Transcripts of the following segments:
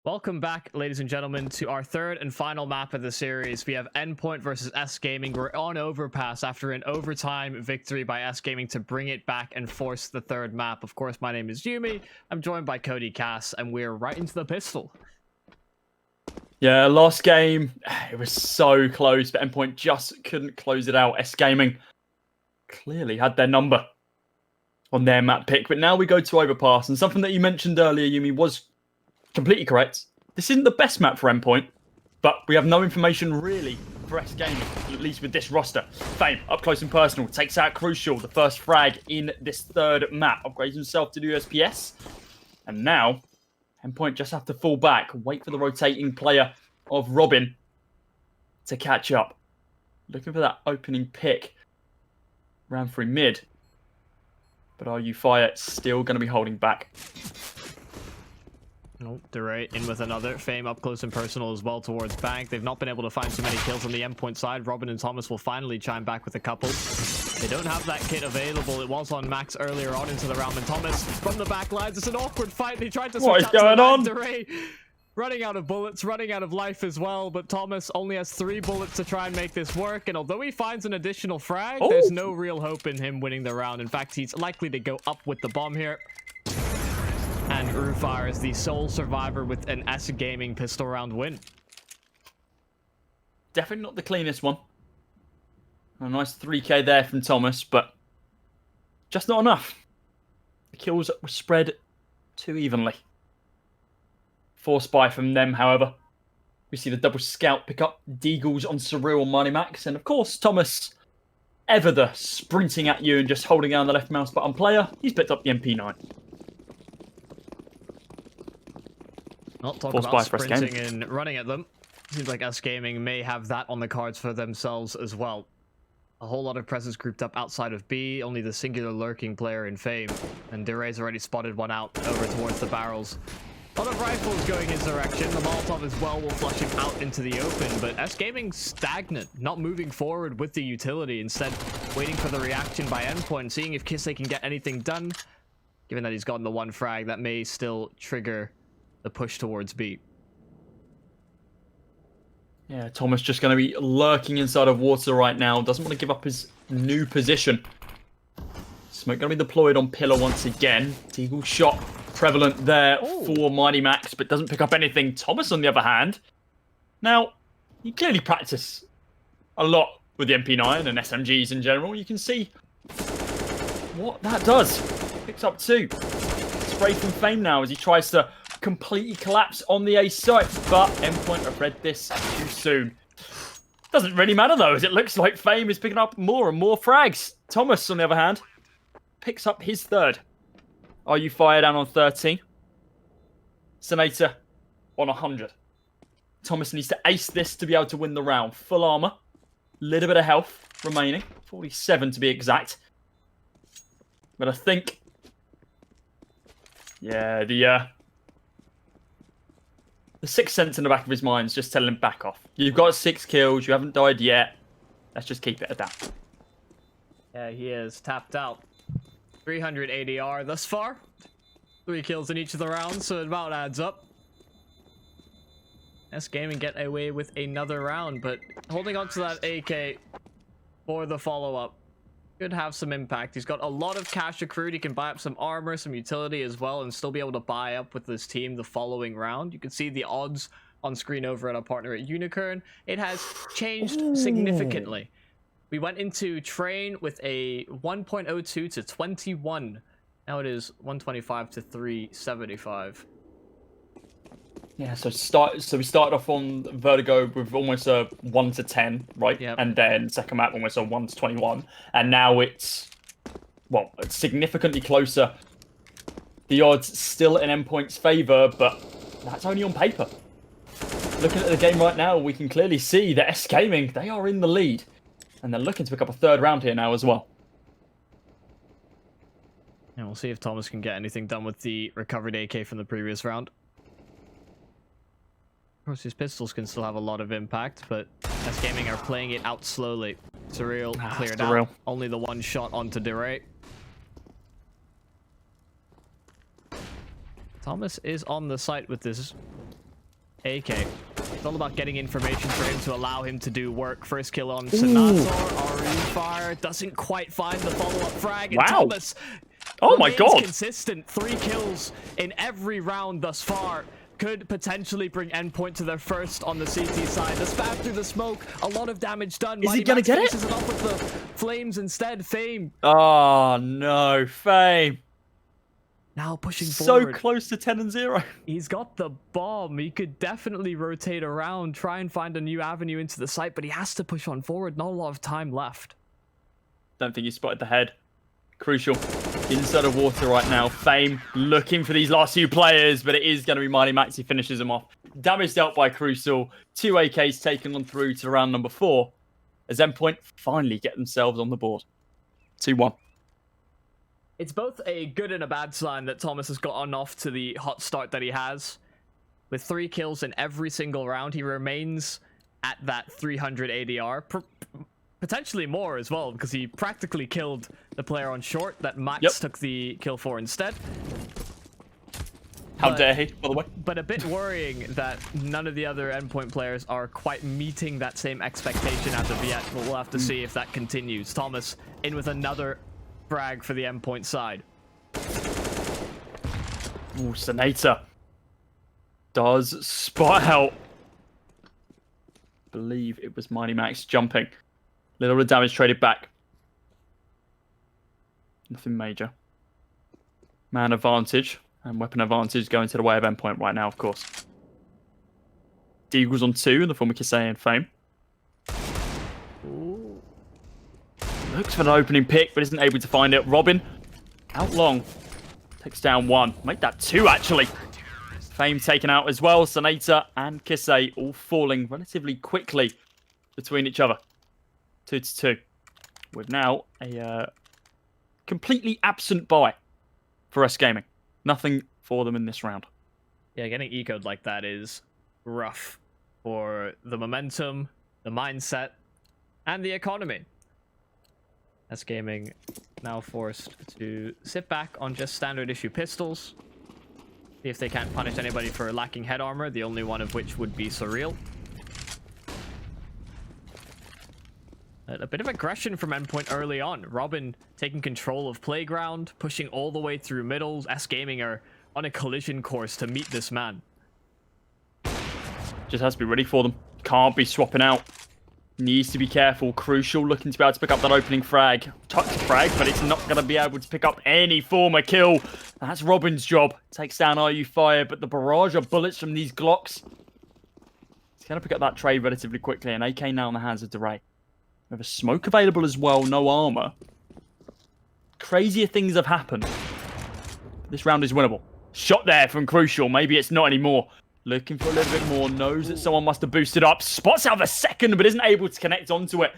Welcome back, ladies and gentlemen, to our third and final map of the series. We have Endpoint versus S-Gaming. We're on Overpass after an overtime victory by S-Gaming to bring it back and force the third map. Of course, my name is Yumi. I'm joined by Cody Cass, and we're right into the pistol. Yeah, last game, it was so close, but Endpoint just couldn't close it out. S-Gaming clearly had their number on their map pick, but now we go to Overpass, and something that you mentioned earlier, Yumi, was completely correct. This isn't the best map for Endpoint, but we have no information really for S-Gaming, at least with this roster. Fame, up close and personal, takes out Crucial, the first frag in this third map, upgrades himself to do USPS, and now Endpoint just have to fall back, wait for the rotating player of robiin to catch up. Looking for that opening pick. Round through mid. But RuFire still going to be holding back. Oh, Diray in with another. Fame up close and personal as well towards Bank. They've not been able to find too many kills on the Endpoint side. robiin and Thomas will finally chime back with a couple. They don't have that kit available. It was on Max earlier on into the round, and Thomas from the back lines. It's an awkward fight. They tried to switch out to the back. Diray running out of bullets, running out of life as well, but Thomas only has 3 bullets to try and make this work, and although he finds an additional frag, there's no real hope in him winning the round. In fact, he's likely to go up with the bomb here. And RuFire is the sole survivor with an S-Gaming pistol round win. Definitely not the cleanest one. A nice 3k there from Thomas, but just not enough. The kills were spread too evenly. Force buy from them, however. We see the double scout pick up Deagles on Surreal MiGHTYMAX, and of course, Thomas, ever the sprinting at you and just holding down the left mouse button player, he's picked up the MP9. Not talk about sprinting and running at them. Seems like S-Gaming may have that on the cards for themselves as well. A whole lot of presence grouped up outside of B, only the singular lurking player in Fame. And Diray's already spotted one out over towards the barrels. A lot of rifles going his direction. The Molotov as well will flush him out into the open, but S-Gaming stagnant, not moving forward with the utility, instead waiting for the reaction by Endpoint, seeing if kise can get anything done. Given that he's gotten the one frag, that may still trigger the push towards B. Yeah, Thomas just going to be lurking inside of water right now. Doesn't want to give up his new position. Smoke going to be deployed on Pillar once again. Deagle shot prevalent there for MiGHTYMAX, but doesn't pick up anything. Thomas, on the other hand, now, you clearly practice a lot with the MP9 and SMGs in general. You can see what that does. Picks up 2. Spray from Fame now as he tries to completely collapse on the A site, but Endpoint have read this too soon. Doesn't really matter though, as it looks like Fame is picking up more and more frags. Thomas, on the other hand, picks up his 3rd. RuFire down on 13. Senator on 100. Thomas needs to ace this to be able to win the round. Full armor, little bit of health remaining, 47 to be exact. But I think, yeah, the 6th sense in the back of his mind is just telling him back off. You've got 6 kills, you haven't died yet. Let's just keep it at that. Yeah, he is tapped out. 300 ADR thus far. 3 kills in each of the rounds, so it about adds up. S-Gaming get away with another round, but holding on to that AK for the follow-up could have some impact. He's got a lot of cash accrued. He can buy up some armor, some utility as well, and still be able to buy up with this team the following round. You can see the odds on screen over at our partner at Unicorn. It has changed significantly. We went into train with a 1.02 to 21. Now it is 125 to 375. Yeah, so we started off on Vertigo with almost a 1 to 10, right? Yep. And then second map almost a 1 to 21. And now it's, well, it's significantly closer. The odds still in Endpoint's favor, but that's only on paper. Looking at the game right now, we can clearly see that S-Gaming, they are in the lead. And they're looking to pick up a 3rd round here now as well. And we'll see if Thomas can get anything done with the recovered AK from the previous round. Of course, his pistols can still have a lot of impact, but S-Gaming are playing it out slowly. Surreal cleared out. Only the 1 shot onto Diray. Thomas is on the site with this AK. It's all about getting information for him to allow him to do work. First kill on Senator. RuFire doesn't quite find the follow-up frag. And Wow. Thomas Oh my god. consistent. 3 kills in every round thus far. Could potentially bring Endpoint to their first on the CT side. The spam through the smoke. A lot of damage done. Is he gonna get it? Finishes off with the flames instead. Fame. Oh no, Fame. Now pushing So forward. close to 10 and 0. He's got the bomb. He could definitely rotate around, try and find a new avenue into the site, but he has to push on forward. Not a lot of time left. Don't think he spotted the head. Crucial. Inside of water right now. Fame looking for these last few players, but it is going to be MiGHTYMAX. He finishes them off. Damage dealt by Crucial. 2 AKs taken on through to round number 4. As Endpoint finally get themselves on the board. 2-1. It's both a good and a bad sign that Thomas has gotten off to the hot start that he has. With 3 kills in every single round, he remains at that 300 ADR. Potentially more as well, because he practically killed the player on short that Max took the kill for instead. How dare he, by the way? But a bit worrying that none of the other Endpoint players are quite meeting that same expectation as of yet. But we'll have to see if that continues. Thomas in with another frag for the Endpoint side. Ooh, Senator does spot out. Believe it was MiGHTYMAX jumping. Little bit of damage traded back. Nothing major. Man advantage and weapon advantage going to the way of Endpoint right now, of course. Deagle's on 2 in the form of Kise and Fame. Ooh. Looks for an opening pick, but isn't able to find it. robiin, out long. Takes down 1. Make that 2, actually. Fame taken out as well. Senator and Kise all falling relatively quickly between each other. 2-2. With now a completely absent buy for S-Gaming. Nothing for them in this round. Yeah, getting ecoed like that is rough for the momentum, the mindset, and the economy. S-Gaming now forced to sit back on just standard issue pistols. See if they can't punish anybody for lacking head armor, the only one of which would be Surreal. A bit of aggression from Endpoint early on. robiin taking control of Playground, pushing all the way through middles. S-Gaming are on a collision course to meet this man. Just has to be ready for them. Can't be swapping out. Needs to be careful. Crucial looking to be able to pick up that opening frag. Touch the frag, but it's not going to be able to pick up any form of kill. That's robiin's job. Takes down RuFire, but the barrage of bullets from these Glocks. He's going to pick up that trade relatively quickly. An AK now in the hands of Diray. We have a smoke available as well. No armor. Crazier things have happened. This round is winnable. Shot there from Crucial. Maybe it's not anymore. Looking for a little bit more. Knows that someone must have boosted up. Spots out the second, but isn't able to connect onto it.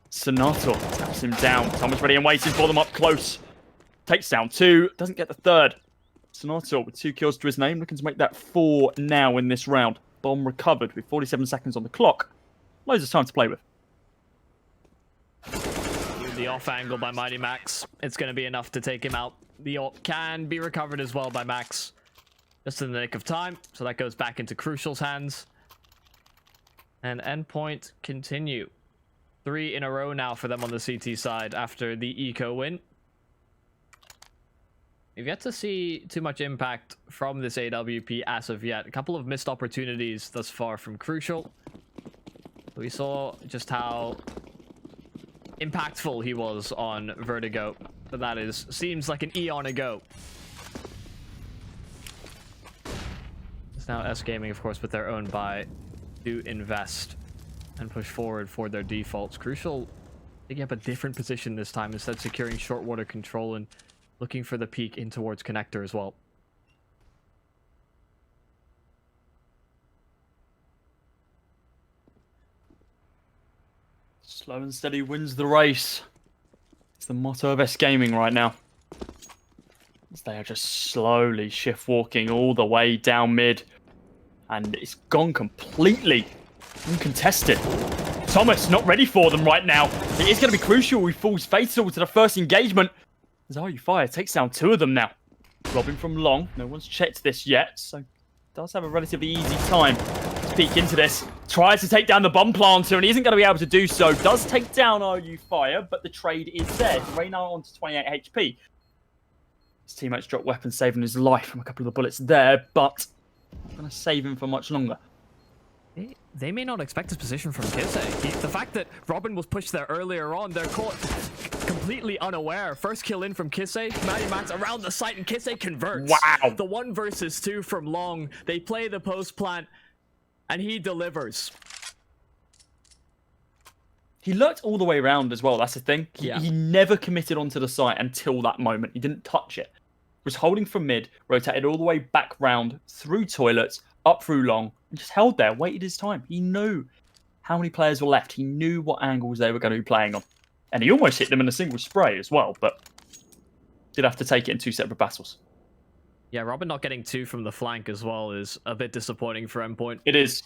Senator taps him down. Thomas ready and waiting for them up close. Takes down 2. Doesn't get the 3rd. Senator with 2 kills to his name. Looking to make that 4 now in this round. Bomb recovered with 47 seconds on the clock. Loads of time to play with. The off angle by MiGHTYMAX. It's going to be enough to take him out. The ult can be recovered as well by Max. Just in the nick of time. So that goes back into Crucial's hands. And Endpoint continue. 3 in a row now for them on the CT side after the eco win. We've yet to see too much impact from this AWP as of yet. A couple of missed opportunities thus far from Crucial. We saw just how impactful he was on Vertigo. But that seems like an eon ago. It's now S-Gaming, of course, with their own buy to invest and push forward for their defaults. Crucial picking up a different position this time, instead securing short water control and looking for the peek in towards connector as well. Slow and steady wins the race. It's the motto of S-Gaming right now. As they are just slowly shift walking all the way down mid. And it's gone completely uncontested. Thomas not ready for them right now. It is going to be Crucial who falls fatal to the first engagement. As RuFire takes down 2 of them now. robiin from long. No one's checked this yet, so does have a relatively easy time to peek into this. Tries to take down the bomb planter, and he isn't going to be able to do so. Does take down RuFire, but the trade is there. Diray now on to 28 HP. His teammates drop weapons, saving his life from a couple of the bullets there, but not going to save him for much longer. They may not expect his position from kise. The fact that robiin was pushed there earlier on, they're caught completely unaware. First kill in from kise, MiGHTYMAX around the site, and kise converts. Wow. The 1 versus 2 from long. They play the post plant, and he delivers. He lurked all the way around as well, that's the thing. He never committed onto the site until that moment. He didn't touch it. Was holding from mid, rotated all the way back round, through toilets, up through long, and just held there, waited his time. He knew how many players were left. He knew what angles they were going to be playing on. And he almost hit them in a single spray as well, but did have to take it in 2 separate battles. Yeah, robiin not getting 2 from the flank as well is a bit disappointing for Endpoint. It is.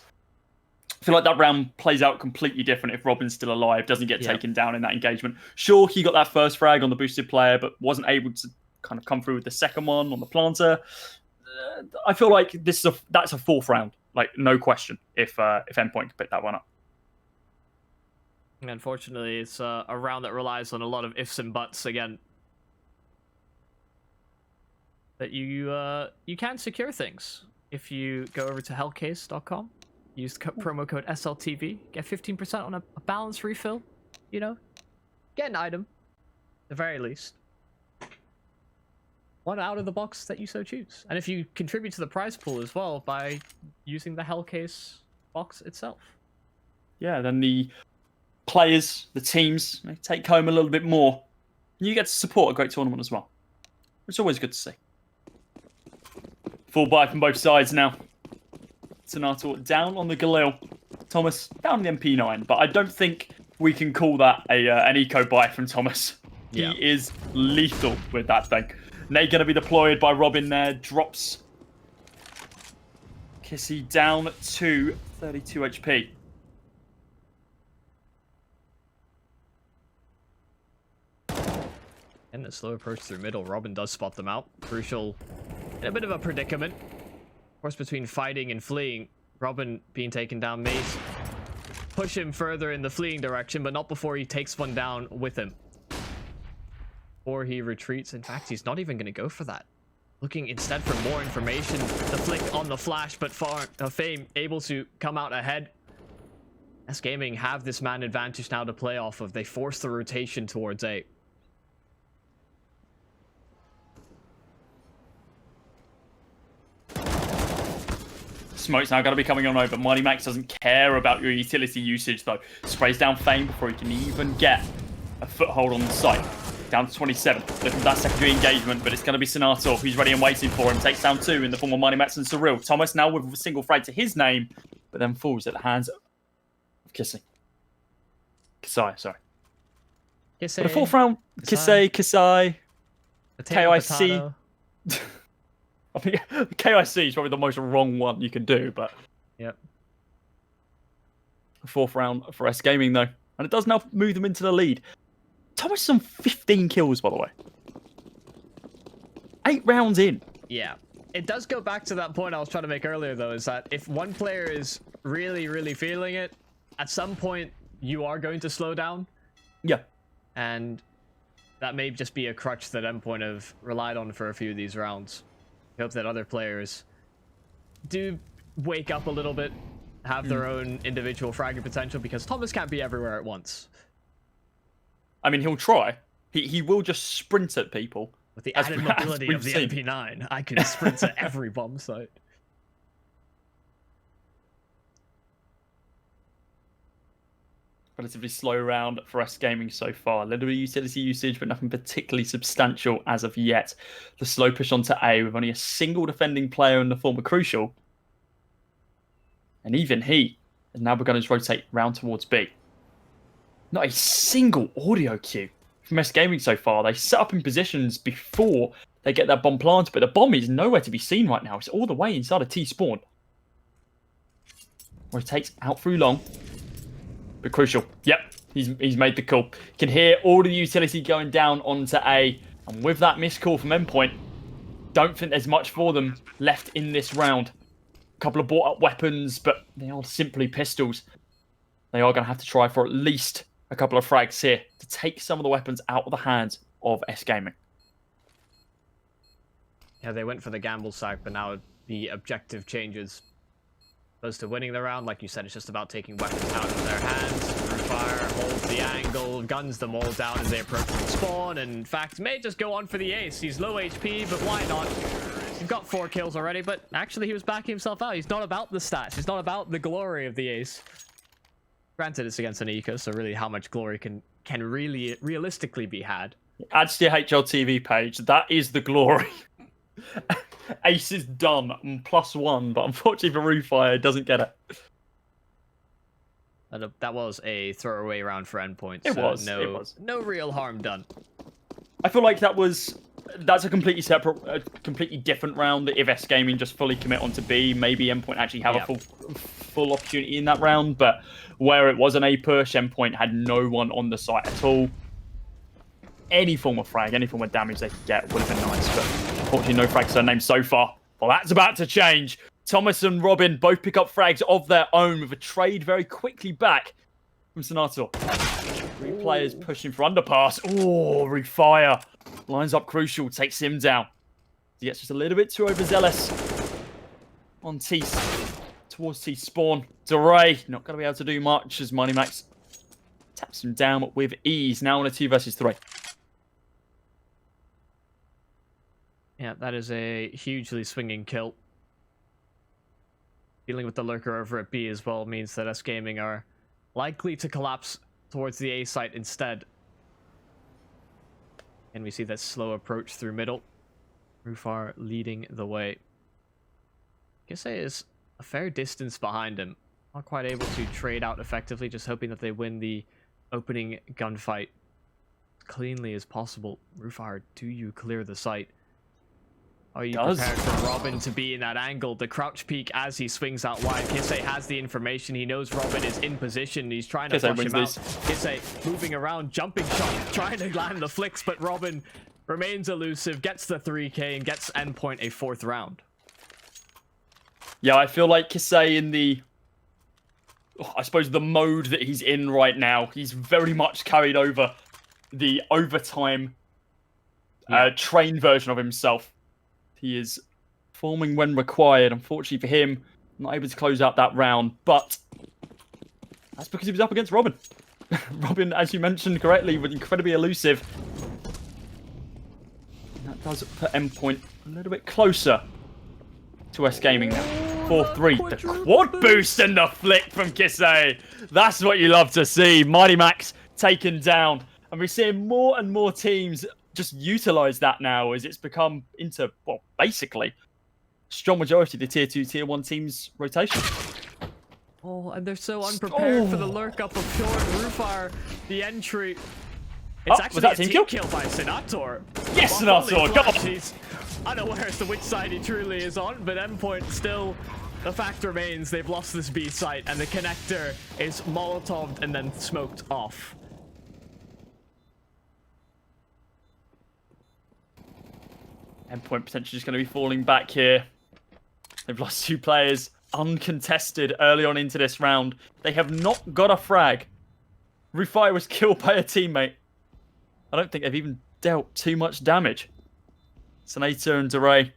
I feel like that round plays out completely different if robiin's still alive, doesn't get taken down in that engagement. Sure, he got that first frag on the boosted player, but wasn't able to kind of come through with the second one on the planter. I feel like that's a 4th round, like no question. If Endpoint can pick that one up. Unfortunately, it's a round that relies on a lot of ifs and buts again. But you can secure things if you go over to hellcase.com, use promo code SLTV, get 15% on a balance refill. You know, get an item, at the very least. One out of the box that you so choose. And if you contribute to the prize pool as well by using the Hellcase box itself. Yeah, then the players, the teams, they take home a little bit more. And you get to support a great tournament as well. It's always good to see. Full buy from both sides now. Sonator down on the Galil. Thomas down the MP9. But I don't think we can call that an eco buy from Thomas. He is lethal with that thing. Nate going to be deployed by robiin there. Drops kise down to 32 HP. And the slow approach through middle. robiin does spot them out. Crucial in a bit of a predicament. Of course, between fighting and fleeing, robiin being taken down may push him further in the fleeing direction, but not before he takes one down with him. Or he retreats. In fact, he's not even going to go for that. Looking instead for more information. The flick on the flash, but Fame able to come out ahead. S-Gaming have this man advantage now to play off of. They force the rotation towards A. Smoke's now going to be coming on over. MiGHTYMAX doesn't care about your utility usage, though. Sprays down Fame before he can even get a foothold on the site. Down to 27. Looking for that secondary engagement, but it's going to be Sonator who's ready and waiting for him. Takes down 2 in the form of MiGHTYMAX and Surreal. Thomas now with a single frag to his name, but then falls at the hands of kise. Sorry. Kise. But a 4th round. Kise. KIC. I think KIC is probably the most wrong one you can do, but... Yep. A 4th round for S-Gaming, though. And it does now move them into the lead. Thomas is on 15 kills, by the way. 8 rounds in. Yeah. It does go back to that point I was trying to make earlier, though, is that if one player is really, really feeling it, at some point, you are going to slow down. Yeah. And that may just be a crutch that Endpoint have relied on for a few of these rounds. I hope that other players do wake up a little bit, have their own individual fragging potential, because Thomas can't be everywhere at once. I mean, he'll try. He will just sprint at people. With the added mobility of the MP9, I can sprint to every bomb site. Relatively slow round for S-Gaming so far. A little bit of utility usage, but nothing particularly substantial as of yet. The slow push onto A with only a single defending player in the form of Crucial. And even he has now begun to rotate round towards B. Not a single audio cue from S-Gaming so far. They set up in positions before they get that bomb planted, but the bomb is nowhere to be seen right now. It's all the way inside a T-spawn. Rotates out through long. But Crucial, yep, he's made the call. You can hear all the utility going down onto A. And with that missed call from Endpoint, don't think there's much for them left in this round. couple of bought up weapons, but they are simply pistols. They are going to have to try for at least a couple of frags here to take some of the weapons out of the hands of S-Gaming. Yeah, they went for the gamble sack, but now the objective changes. Opposed to winning the round, like you said, it's just about taking weapons out of their hands. RuFire holds the angle, guns them all down as they approach the spawn, and in fact, may just go on for the ace. He's low HP, but why not? He's got 4 kills already, but actually he was backing himself out. He's not about the stats. He's not about the glory of the ace. Granted, it's against an eco, so really how much glory can really realistically be had. Adds to your HLTV page. That is the glory. Ace is done on +1, but unfortunately for RuFire, doesn't get it. That was a throwaway round for Endpoint. It so was. No real harm done. I feel like that's a completely separate, completely different round. If S-Gaming just fully commit onto B, maybe Endpoint actually have a full opportunity in that round. But where it was an A push, Endpoint had no one on the site at all. Any form of frag, any form of damage they could get would have been nice, but unfortunately no frags surnamed so far. Well, that's about to change. Thomas and robiin both pick up frags of their own with a trade very quickly back from Senator. 3 players pushing for underpass. Oh, RuFire lines up crucial, takes him down. He gets just a little bit too overzealous on Tease, towards Tease spawn. Diray not going to be able to do much as MiGHTYMAX taps him down with ease. Now on a 2 versus 3. Yeah, that is a hugely swinging kill. Dealing with the lurker over at B as well means that S-Gaming are likely to collapse towards the A site instead. And we see that slow approach through middle. RuFire leading the way. Kise is a fair distance behind him. Not quite able to trade out effectively, just hoping that they win the opening gunfight as cleanly as possible. RuFire, do you clear the site? Are you prepared for robiin to be in that angle? The crouch peek as he swings out wide. Kise has the information. He knows robiin is in position. He's trying to push him out. Kise moving around, jumping shot, trying to land the flicks, but robiin remains elusive, gets the 3K, and gets Endpoint a 4th round. Yeah, I feel like Kise in the... I suppose the mode that he's in right now, he's very much carried over the overtime train version of himself. He is performing when required. Unfortunately for him, not able to close out that round, but that's because he was up against robiin. robiin, as you mentioned correctly, was incredibly elusive. And that does put Endpoint a little bit closer to S-Gaming now. 4-3. The quad boost and the flick from Kise. That's what you love to see. MiGHTYMAX taken down. And we're seeing more and more teams just utilize that now as it's become into, well, basically, strong majority of the tier 2, tier 1 teams rotation. Oh, and they're so unprepared for the lurk up of short. RuFire, the entry. It's actually a team kill by Senator. Yes, Senator, go on. He's unaware as to which side he truly is on, but Endpoint still, the fact remains they've lost this B site, and the connector is molotoved and then smoked off. Endpoint potentially just going to be falling back here. They've lost 2 players uncontested early on into this round. They have not got a frag. RuFire was killed by a teammate. I don't think they've even dealt too much damage. Senator and Diray, I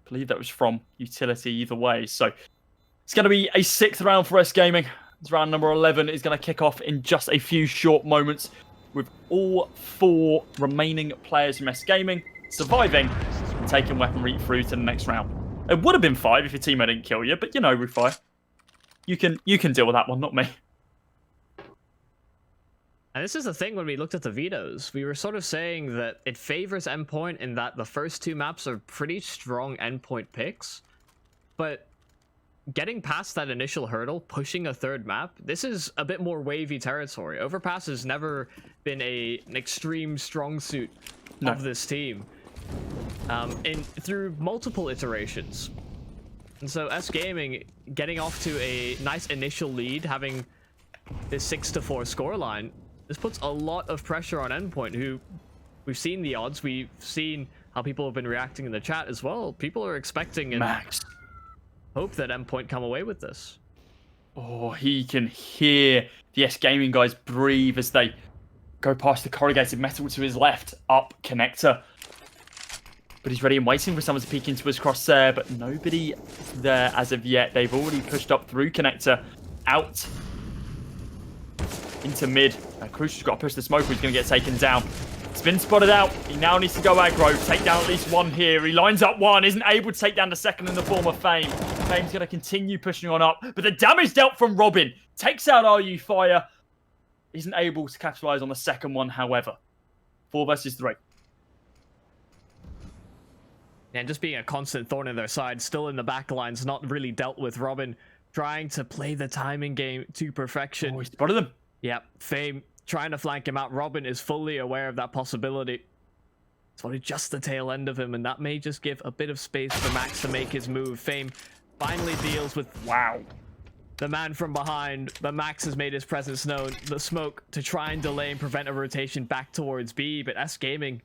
believe that was from utility either way. So it's going to be a 6th round for S-Gaming. It's round number 11 is going to kick off in just a few short moments with all 4 remaining players from S-Gaming surviving and taking weaponry through to the next round. It would have been 5 if your teammate didn't kill you, but you know, RuFire, you can deal with that one, not me. And this is the thing when we looked at the vetoes. We were sort of saying that it favors Endpoint in that the first 2 maps are pretty strong Endpoint picks. But getting past that initial hurdle, pushing a 3rd map, this is a bit more wavy territory. Overpass has never been an extreme strong suit of this team through multiple iterations. And so S-Gaming getting off to a nice initial lead, having this 6-4 scoreline, this puts a lot of pressure on Endpoint, who we've seen the odds, we've seen how people have been reacting in the chat as well. People are expecting Max. hope that Endpoint come away with this. Oh, he can hear the S-Gaming guys breathe as they go past the corrugated metal to his left. Up connector. But he's ready and waiting for someone to peek into his crosshair, but nobody there as of yet. They've already pushed up through connector, out into mid. Crucial's got to push the smoke, he's going to get taken down. It's been spotted out. He now needs to go aggro, take down at least one here. He lines up one, isn't able to take down the second in the form of Fame. Fame's going to continue pushing on up, but the damage dealt from robiin takes out RuFire. Isn't able to capitalize on the second one, however. 4 versus 3. And just being a constant thorn in their side, still in the back lines, not really dealt with. robiin trying to play the timing game to perfection. Oh, he spotted them. Yep, Fame trying to flank him out. robiin is fully aware of that possibility. Spotted just the tail end of him, and that may just give a bit of space for Max to make his move. Fame finally deals with, wow, the man from behind, but Max has made his presence known. The smoke to try and delay and prevent a rotation back towards B, but S-Gaming,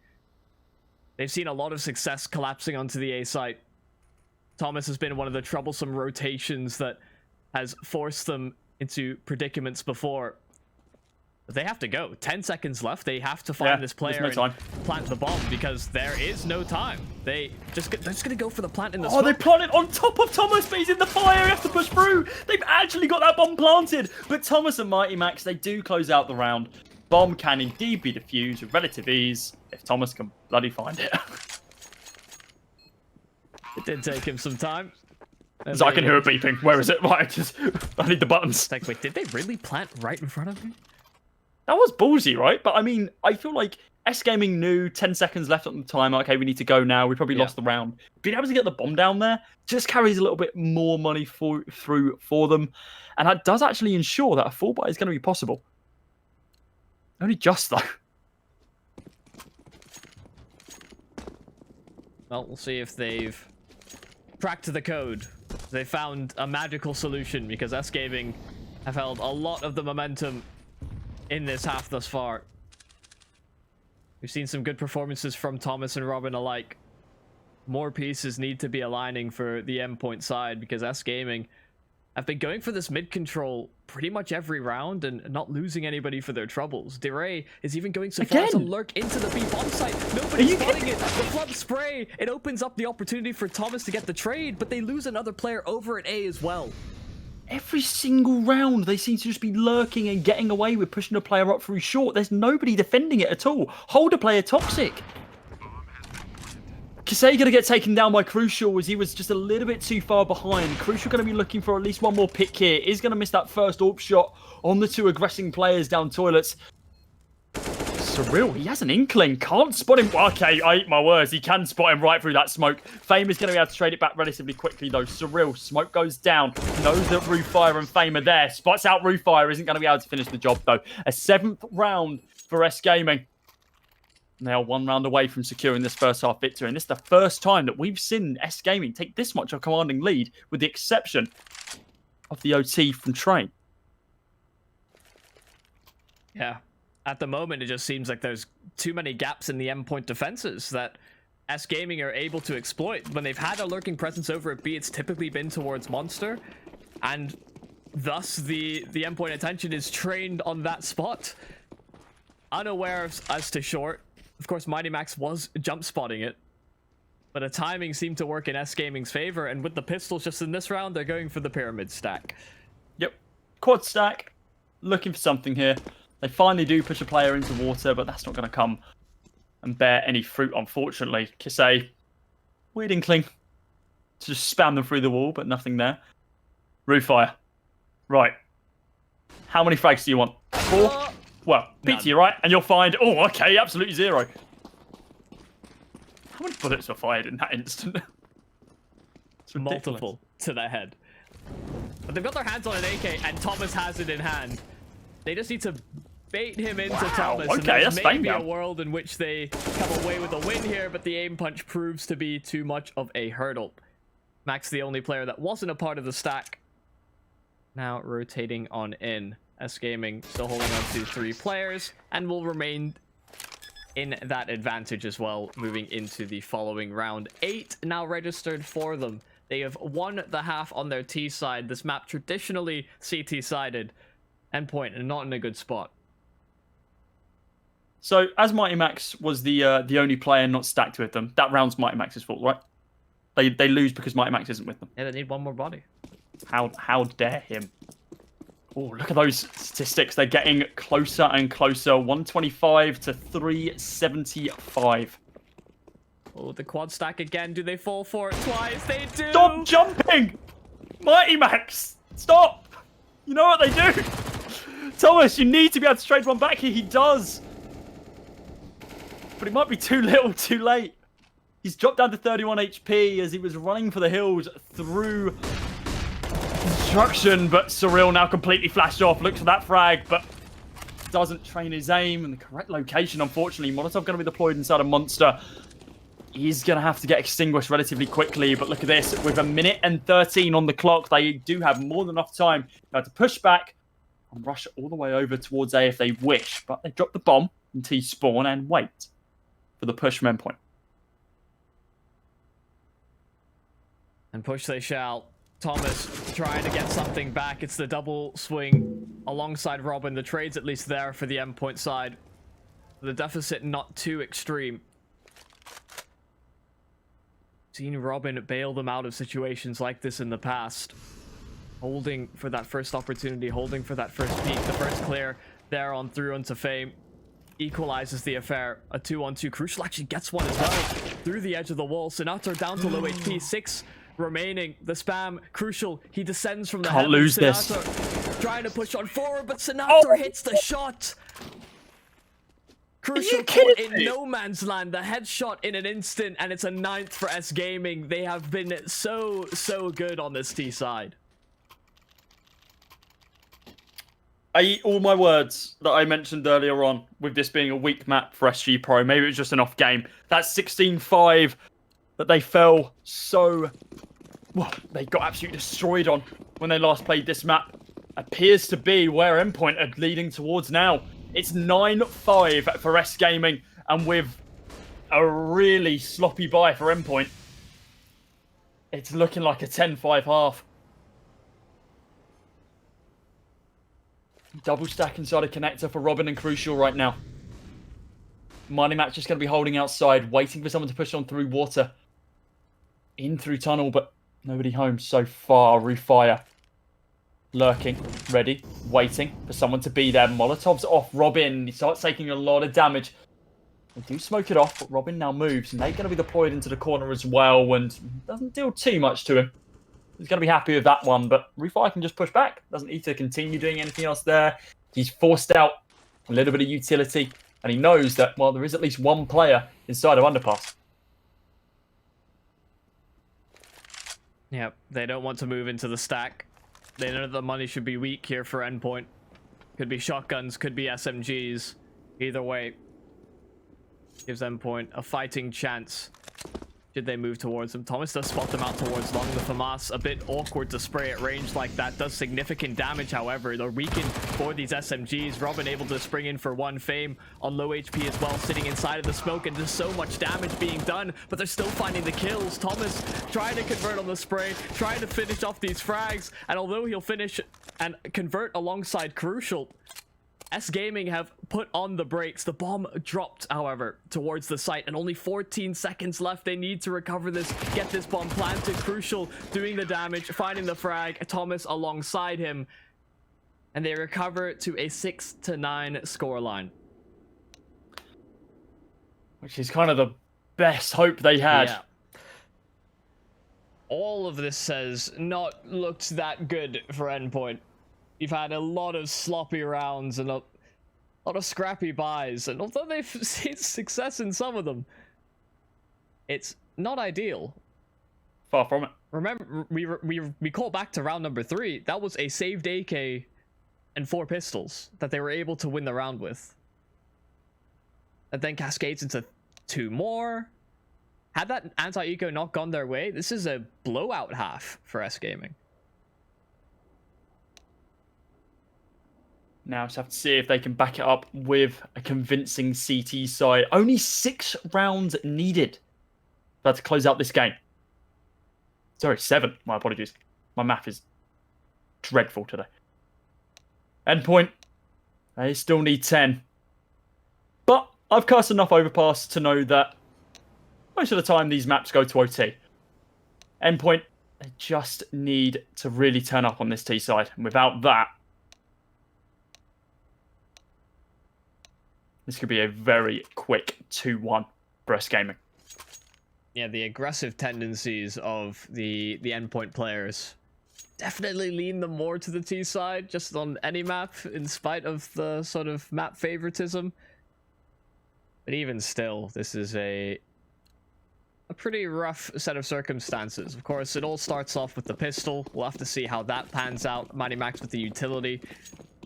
they've seen a lot of success collapsing onto the A site. Thomas has been one of the troublesome rotations that has forced them into predicaments before. But they have to go. 10 seconds left. They have to find this player and plant the bomb because there is no time. They're just going to go for the plant in the smoke. Oh, they plant it on top of Thomas, but he's in the fire. He has to push through. They've actually got that bomb planted. But Thomas and MiGHTYMAX, they do close out the round. Bomb can indeed be defused with relative ease if Thomas can bloody find it. It did take him some time. So I can hear it beeping. Where is it? Right, I need the buttons. Like, wait, did they really plant right in front of me? That was ballsy, right? But I mean, I feel like S-Gaming knew 10 seconds left on the timer. Okay, we need to go now. We probably lost the round. Being able to get the bomb down there just carries a little bit more money through for them. And that does actually ensure that a full buy is going to be possible. Only just, though. Well, we'll see if they've cracked the code. They found a magical solution because S-Gaming have held a lot of the momentum in this half thus far. We've seen some good performances from Thomas and robiin alike. More pieces need to be aligning for the Endpoint side because S-Gaming have been going for this mid control pretty much every round and not losing anybody for their troubles. Diray is even going so far to lurk into the B bomb site. Nobody's spotting it. The flood spray, it opens up the opportunity for Thomas to get the trade, but they lose another player over at A as well. Every single round, they seem to just be lurking and getting away with pushing a player up through short. There's nobody defending it at all. Hold a player toxic. Kise going to get taken down by Crucial as he was just a little bit too far behind. Crucial going to be looking for at least one more pick here. Is going to miss that first AWP shot on the 2 aggressing players down toilets. Surreal, he has an inkling. Can't spot him. Okay, I eat my words. He can spot him right through that smoke. Fame is going to be able to trade it back relatively quickly, though. Surreal, smoke goes down. Knows that RuFire and Fame are there. Spots out RuFire. Isn't going to be able to finish the job, though. A 7th round for S-Gaming. They are 1 round away from securing this first half victory. And this is the first time that we've seen S-Gaming take this much of a commanding lead, with the exception of the OT from Train. Yeah. At the moment, it just seems like there's too many gaps in the Endpoint defenses that S-Gaming are able to exploit. When they've had a lurking presence over at B, it's typically been towards Monster, and thus the Endpoint attention is trained on that spot. Unaware as to short. Of course, MiGHTYMAX was jump spotting it, but the timing seemed to work in S-Gaming's favor, and with the pistols just in this round, they're going for the pyramid stack. Yep. Quad stack. Looking for something here. They finally do push a player into water, but that's not going to come and bear any fruit, unfortunately. Kise, weird inkling to just spam them through the wall, but nothing there. RuFire. Right. How many frags do you want? 4? Well, PT, right? And you'll find... Oh, okay, absolutely 0. How many bullets were fired in that instant? Multiple to the head. But they've got their hands on an AK, and Thomas has it in hand. They just need to bait him into Thomas. Okay, and there's maybe a world in which they come away with a win here, but the aim punch proves to be too much of a hurdle. Max, the only player that wasn't a part of the stack, now rotating on in. S-Gaming still holding on to 3 players and will remain in that advantage as well moving into the following round. 8 now registered for them. They have won the half on their T side. This map traditionally CT sided. Endpoint and not in a good spot. So as MiGHTYMAX was the only player not stacked with them, that round's MiGHTYMAX's fault, right? They lose because MiGHTYMAX isn't with them. Yeah, they need one more body. How dare him? Oh, look at those statistics. They're getting closer and closer. 125 to 375. Oh, the quad stack again. Do they fall for it twice? They do! Stop jumping! MiGHTYMAX! Stop! You know what they do? Thomas, you need to be able to trade one back here. He does. But it might be too little, too late. He's dropped down to 31 HP as he was running for the hills through construction. But Surreal now completely flashed off. Looks for that frag, but doesn't train his aim in the correct location, unfortunately. Molotov going to be deployed inside a monster. He's going to have to get extinguished relatively quickly. But look at this. With 1:13 on the clock, they do have more than enough time to push back and rush all the way over towards A if they wish. But they drop the bomb in T-spawn and wait for the push from Endpoint. And push they shall. Thomas trying to get something back. It's the double swing alongside robiin. The trade's at least there for the Endpoint side. The deficit not too extreme. Seen robiin bail them out of situations like this in the past. Holding for that first opportunity, holding for that first peak. The first clear there on through onto Fame. Equalizes the affair. A 2-on-2. Crucial actually gets one as well. Through the edge of the wall. Sinatra down to low HP. 6 remaining. The spam. Crucial. He descends from the Can't lose this. Trying to push on forward, but Sinatra hits the shot. Crucial caught in no man's land. The headshot in an instant, and it's a 9th for S-Gaming. They have been so good on this T side. I eat all my words that I mentioned earlier on with this being a weak map for SG Pro. Maybe it was just an off game. That 16-5 that they fell so... Well, they got absolutely destroyed on when they last played this map appears to be where Endpoint are leading towards now. It's 9-5 for S-Gaming, and with a really sloppy buy for Endpoint, it's looking like a 10-5 half. Double stack inside a connector for robiin and Crucial right now. MiGHTYMAX just going to be holding outside, waiting for someone to push on through water. In through tunnel, but nobody home so far. RuFire lurking, ready, waiting for someone to be there. Molotov's off robiin. He starts taking a lot of damage. They do smoke it off, but robiin now moves, and they're going to be deployed into the corner as well, and doesn't deal too much to him. He's going to be happy with that one, but RuFire can just push back. Doesn't need to continue doing anything else there. He's forced out a little bit of utility, and he knows that, well, there is at least one player inside of Underpass. Yeah, they don't want to move into the stack. They know the money should be weak here for Endpoint. Could be shotguns, could be SMGs. Either way, gives Endpoint a fighting chance. Should they move towards them? Thomas does spot them out towards long. The FAMAS, a bit awkward to spray at range like that. Does significant damage, however. They're weakened for these SMGs. robiin able to spring in for one. Fame on low HP as well, sitting inside of the smoke, and there's so much damage being done, but they're still finding the kills. Thomas trying to convert on the spray, trying to finish off these frags, and although he'll finish and convert alongside Crucial, S-Gaming have put on the brakes. The bomb dropped, however, towards the site, and only 14 seconds left. They need to recover this, get this bomb planted. Crucial doing the damage, finding the frag. Thomas alongside him, and they recover to a 6-9 scoreline. Which is kind of the best hope they had. Yeah. All of this has not looked that good for Endpoint. You've had a lot of sloppy rounds and a lot of scrappy buys, and although they've seen success in some of them, it's not ideal. Far from it. Remember, we call back to round number 3. That was a saved AK and 4 pistols that they were able to win the round with. That then cascades into 2 more. Had that anti-eco not gone their way, this is a blowout half for S-Gaming. Now just have to see if they can back it up with a convincing CT side. Only 6 rounds needed to close out this game. Sorry, 7. My apologies. My math is dreadful today. Endpoint. They still need 10. But I've cast enough Overpass to know that most of the time these maps go to OT. Endpoint, they just need to really turn up on this T side. And without that, this could be a very quick 2-1 for S-Gaming. Yeah, the aggressive tendencies of the Endpoint players definitely lean them more to the T side, just on any map, in spite of the sort of map favoritism. But even still, this is a pretty rough set of circumstances. Of course, it all starts off with the pistol. We'll have to see how that pans out. MiGHTYMAX with the utility.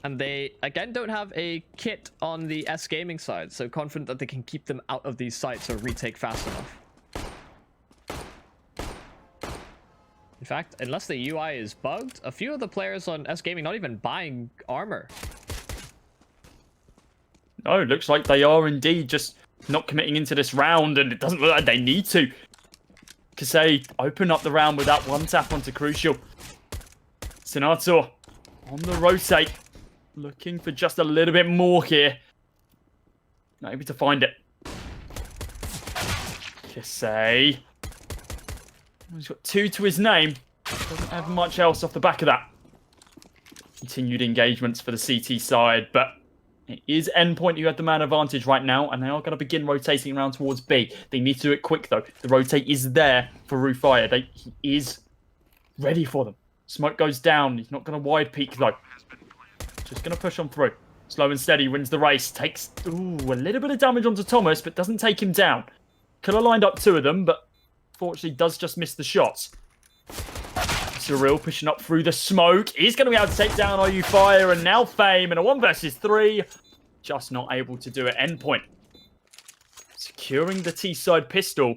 And they, again, don't have a kit on the S-Gaming side, so confident that they can keep them out of these sites or retake fast enough. In fact, unless the UI is bugged, a few of the players on S-Gaming not even buying armor. Oh, it looks like they are indeed just not committing into this round, and it doesn't look like they need to. Kise open up the round with that one tap onto Crucial. Senator on the rotate, looking for just a little bit more here. Not able to find it. Kise. He's got 2 to his name. Doesn't have much else off the back of that. Continued engagements for the CT side, but it is Endpoint who have the man advantage right now, and they are going to begin rotating around towards B. They need to do it quick, though. The rotate is there for RuFire. He is ready for them. Smoke goes down. He's not going to wide peek, though. Just going to push on through. Slow and steady, wins the race. Takes a little bit of damage onto Thomas, but doesn't take him down. Could have lined up 2 of them, but fortunately does just miss the shots. Surreal pushing up through the smoke. He's going to be able to take down RuFire, and now Fame in a 1 versus 3. Just not able to do it. Endpoint securing the T-side pistol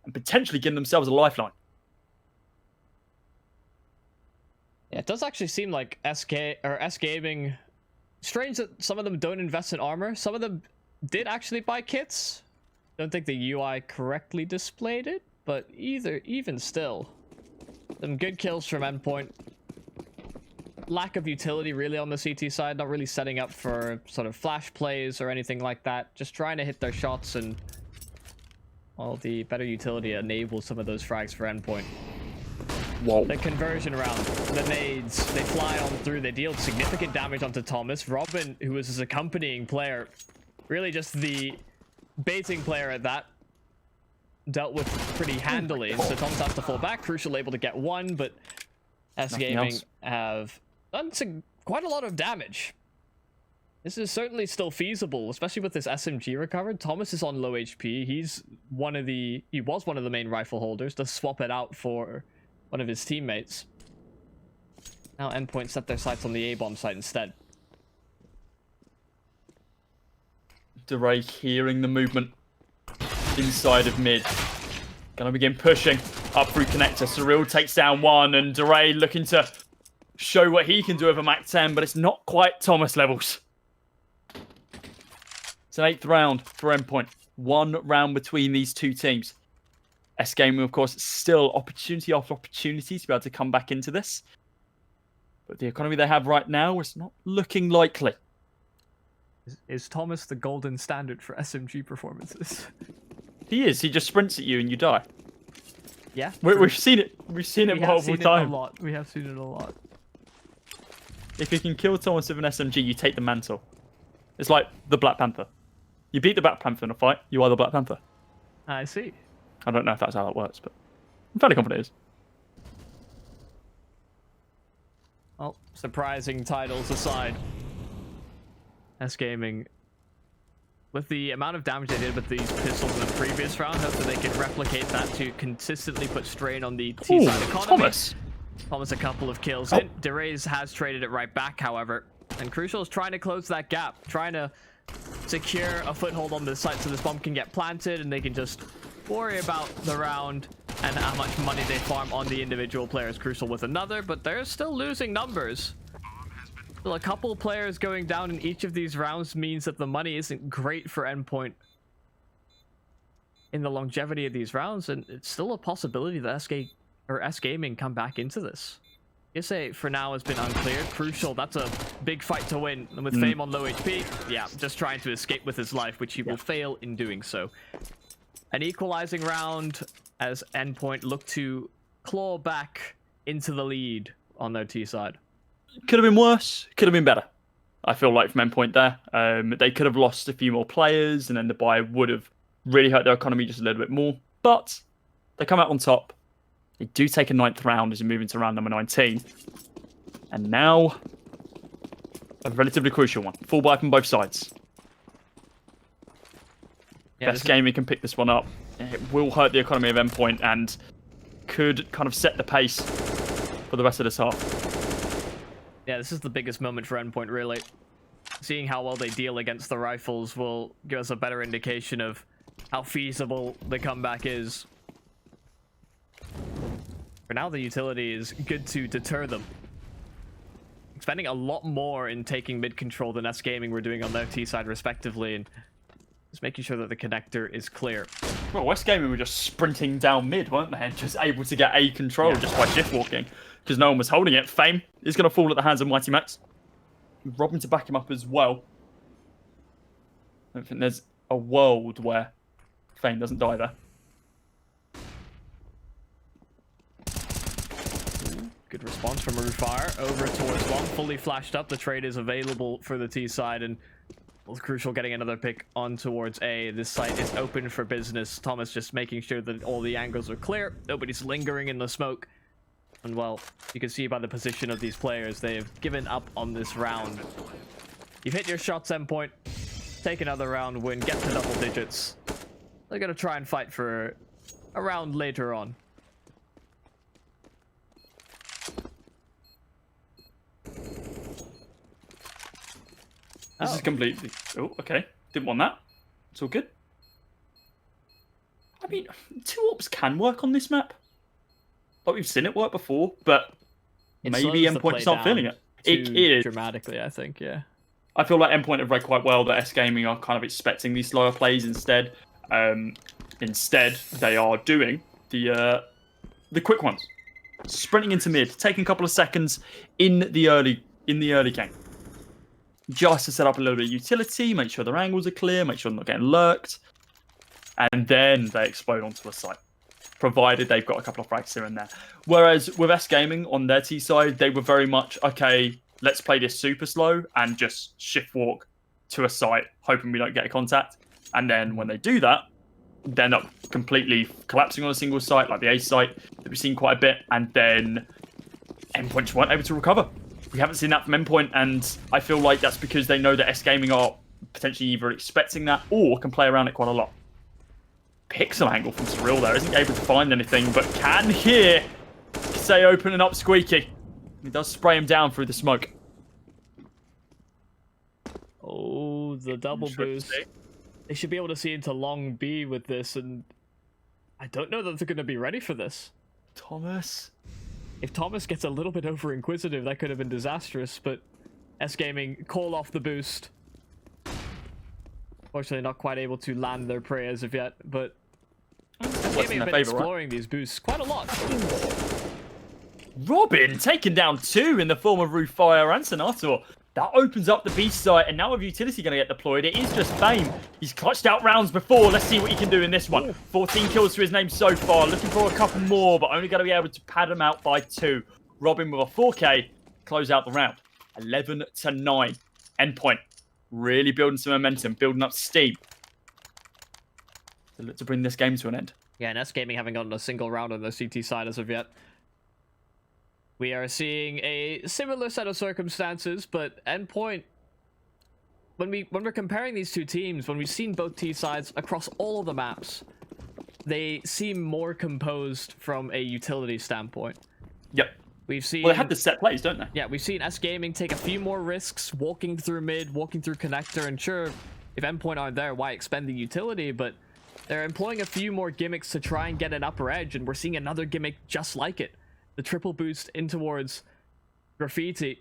and potentially giving themselves a lifeline. Yeah, it does actually seem like S-Gaming. Strange that some of them don't invest in armor. Some of them did actually buy kits. Don't think the UI correctly displayed it, but even still, some good kills from Endpoint. Lack of utility really on the CT side, not really setting up for sort of flash plays or anything like that. Just trying to hit their shots, and well, the better utility enables some of those frags for Endpoint. Whoa. The conversion round, the nades, they fly on through, they deal significant damage onto Thomas. Robiin, who was his accompanying player, really just the baiting player at that, dealt with pretty handily. So Thomas has to fall back. Crucial able to get 1, but S-Gaming have done quite a lot of damage. This is certainly still feasible, especially with this SMG recovered. Thomas is on low HP. He was one of the main rifle holders to swap it out for one of his teammates. Now Endpoint set their sights on the A-bomb site instead. Diray hearing the movement inside of mid. Gonna begin pushing up through connector. Surreal takes down 1, and Diray looking to show what he can do with a MAC-10, but it's not quite Thomas levels. It's an 8th round for Endpoint. 1 round between these 2 teams. S-Gaming, of course, still opportunity after opportunity to be able to come back into this. But the economy they have right now is not looking likely. Is Thomas the golden standard for SMG performances? He is. He just sprints at you and you die. Yeah. We've seen it. We've seen it multiple times. We have seen it a lot. If you can kill Thomas with an SMG, you take the mantle. It's like the Black Panther. You beat the Black Panther in a fight, you are the Black Panther. I see. I don't know if that's how that works, but I'm fairly confident it is. Well, surprising titles aside, S-Gaming, with the amount of damage they did with these pistols in the previous round, hope that they can replicate that to consistently put strain on the T-side economy. Thomas a couple of kills in. Diray has traded it right back, however. And Crucial is trying to close that gap, trying to secure a foothold on this site so this bomb can get planted and they can just worry about the round and how much money they farm on the individual players. Crucial with another, but they're still losing numbers. Still a couple players going down in each of these rounds means that the money isn't great for Endpoint in the longevity of these rounds, and it's still a possibility that or S-Gaming come back into this? Kise for now has been uncleared. Crucial, that's a big fight to win. And with Fame on low HP, yeah, just trying to escape with his life, which he will fail in doing so. An equalizing round as Endpoint look to claw back into the lead on their T side. Could have been worse, could have been better. I feel like from Endpoint there. They could have lost a few more players and then the buy would have really hurt their economy just a little bit more. But they come out on top. They do take a 9th round as you move into round number 19. And now, a relatively crucial one. Full buy from both sides. Yeah, S-Gaming can pick this one up. It will hurt the economy of Endpoint and could kind of set the pace for the rest of this half. Yeah, this is the biggest moment for Endpoint, really. Seeing how well they deal against the rifles will give us a better indication of how feasible the comeback is. For now, the utility is good to deter them. Spending a lot more in taking mid control than S-Gaming were doing on their T side respectively, and just making sure that the connector is clear. Well, S-Gaming were just sprinting down mid, weren't they? And just able to get A control just by shift walking, because no one was holding it. Fame is going to fall at the hands of MiGHTYMAX. Robin to back him up as well. I don't think there's a world where Fame doesn't die there. Good response from RuFire over towards long, fully flashed up. The trade is available for the T side, and it's crucial getting another pick on towards A. This site is open for business. Thomas just making sure that all the angles are clear. Nobody's lingering in the smoke. And well, you can see by the position of these players, they have given up on this round. You've hit your shots, Endpoint. Take another round win, get to double digits. They're going to try and fight for a round later on. This is completely... Oh, okay. Didn't want that. It's all good. I mean, 2-ops can work on this map. Like, we've seen it work before, but maybe Endpoint's not feeling it. It is. Dramatically, I think, yeah. I feel like Endpoint have read quite well that S-Gaming are kind of expecting these slower plays instead. Instead, they are doing the quick ones. Sprinting into mid, taking a couple of seconds in the early game. Just to set up a little bit of utility, make sure their angles are clear, make sure they're not getting lurked. And then they explode onto a site, provided they've got a couple of frags here and there. Whereas with S-Gaming on their T side, they were very much, okay, let's play this super slow and just shift walk to a site, hoping we don't get a contact. And then when they do that, they're not completely collapsing on a single site, like the A site that we've seen quite a bit. And then Endpoint just weren't able to recover. We haven't seen that from Endpoint, and I feel like that's because they know that S-Gaming are potentially either expecting that or can play around it quite a lot. Pixel angle from Surreal there, isn't able to find anything, but can hear Kise opening up Squeaky. He does spray him down through the smoke. Oh, the double boost. They should be able to see into long B with this, and I don't know that they're going to be ready for this. Thomas... If Thomas gets a little bit over inquisitive, that could have been disastrous, but S-Gaming call off the boost. Fortunately, not quite able to land their prey as of yet, but S-Gaming have been exploring these boosts quite a lot. Robin taken down 2 in the form of RuFire and Senator. That opens up the B site, and now with utility going to get deployed, it is just Fame. He's clutched out rounds before. Let's see what he can do in this one. 14 kills to his name so far. Looking for a couple more, but only going to be able to pad him out by 2. Robin with a 4K, close out the round. 11-9. Endpoint really building some momentum, building up steam to look to bring this game to an end. Yeah, and S-Gaming haven't gotten a single round on the CT side as of yet. We are seeing a similar set of circumstances, but Endpoint, when we're comparing these two teams, when we've seen both T sides across all of the maps, they seem more composed from a utility standpoint. Yep. We've seen... Well, they had the set plays, don't they? Yeah, we've seen S-Gaming take a few more risks, walking through mid, walking through connector, and sure, if Endpoint aren't there, why expend the utility, but they're employing a few more gimmicks to try and get an upper edge, and we're seeing another gimmick just like it. The triple boost in towards Graffiti.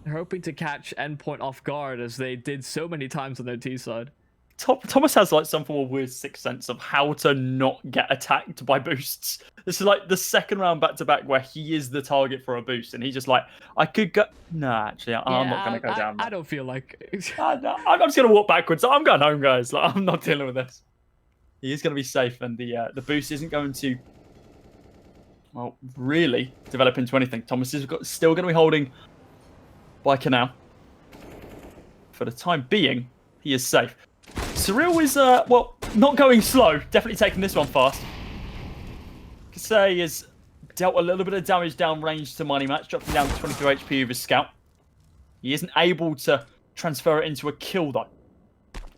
They're hoping to catch Endpoint off guard as they did so many times on their T side. Thomas has like some form of weird sixth sense of how to not get attacked by boosts. This is like the second round back-to-back where he is the target for a boost, and he's just like, I could go... Nah, actually, I'm not going to go down there. I don't feel like... I'm just going to walk backwards. I'm going home, guys. Like, I'm not dealing with this. He is going to be safe, and the boost isn't going to, well, really develop into anything. Thomas is still going to be holding by Canal. For the time being, he is safe. Surreal is, well, not going slow. Definitely taking this one fast. Kise has dealt a little bit of damage down range to MiGHTYMAX, dropping down to 23 HP with his scout. He isn't able to transfer it into a kill, though,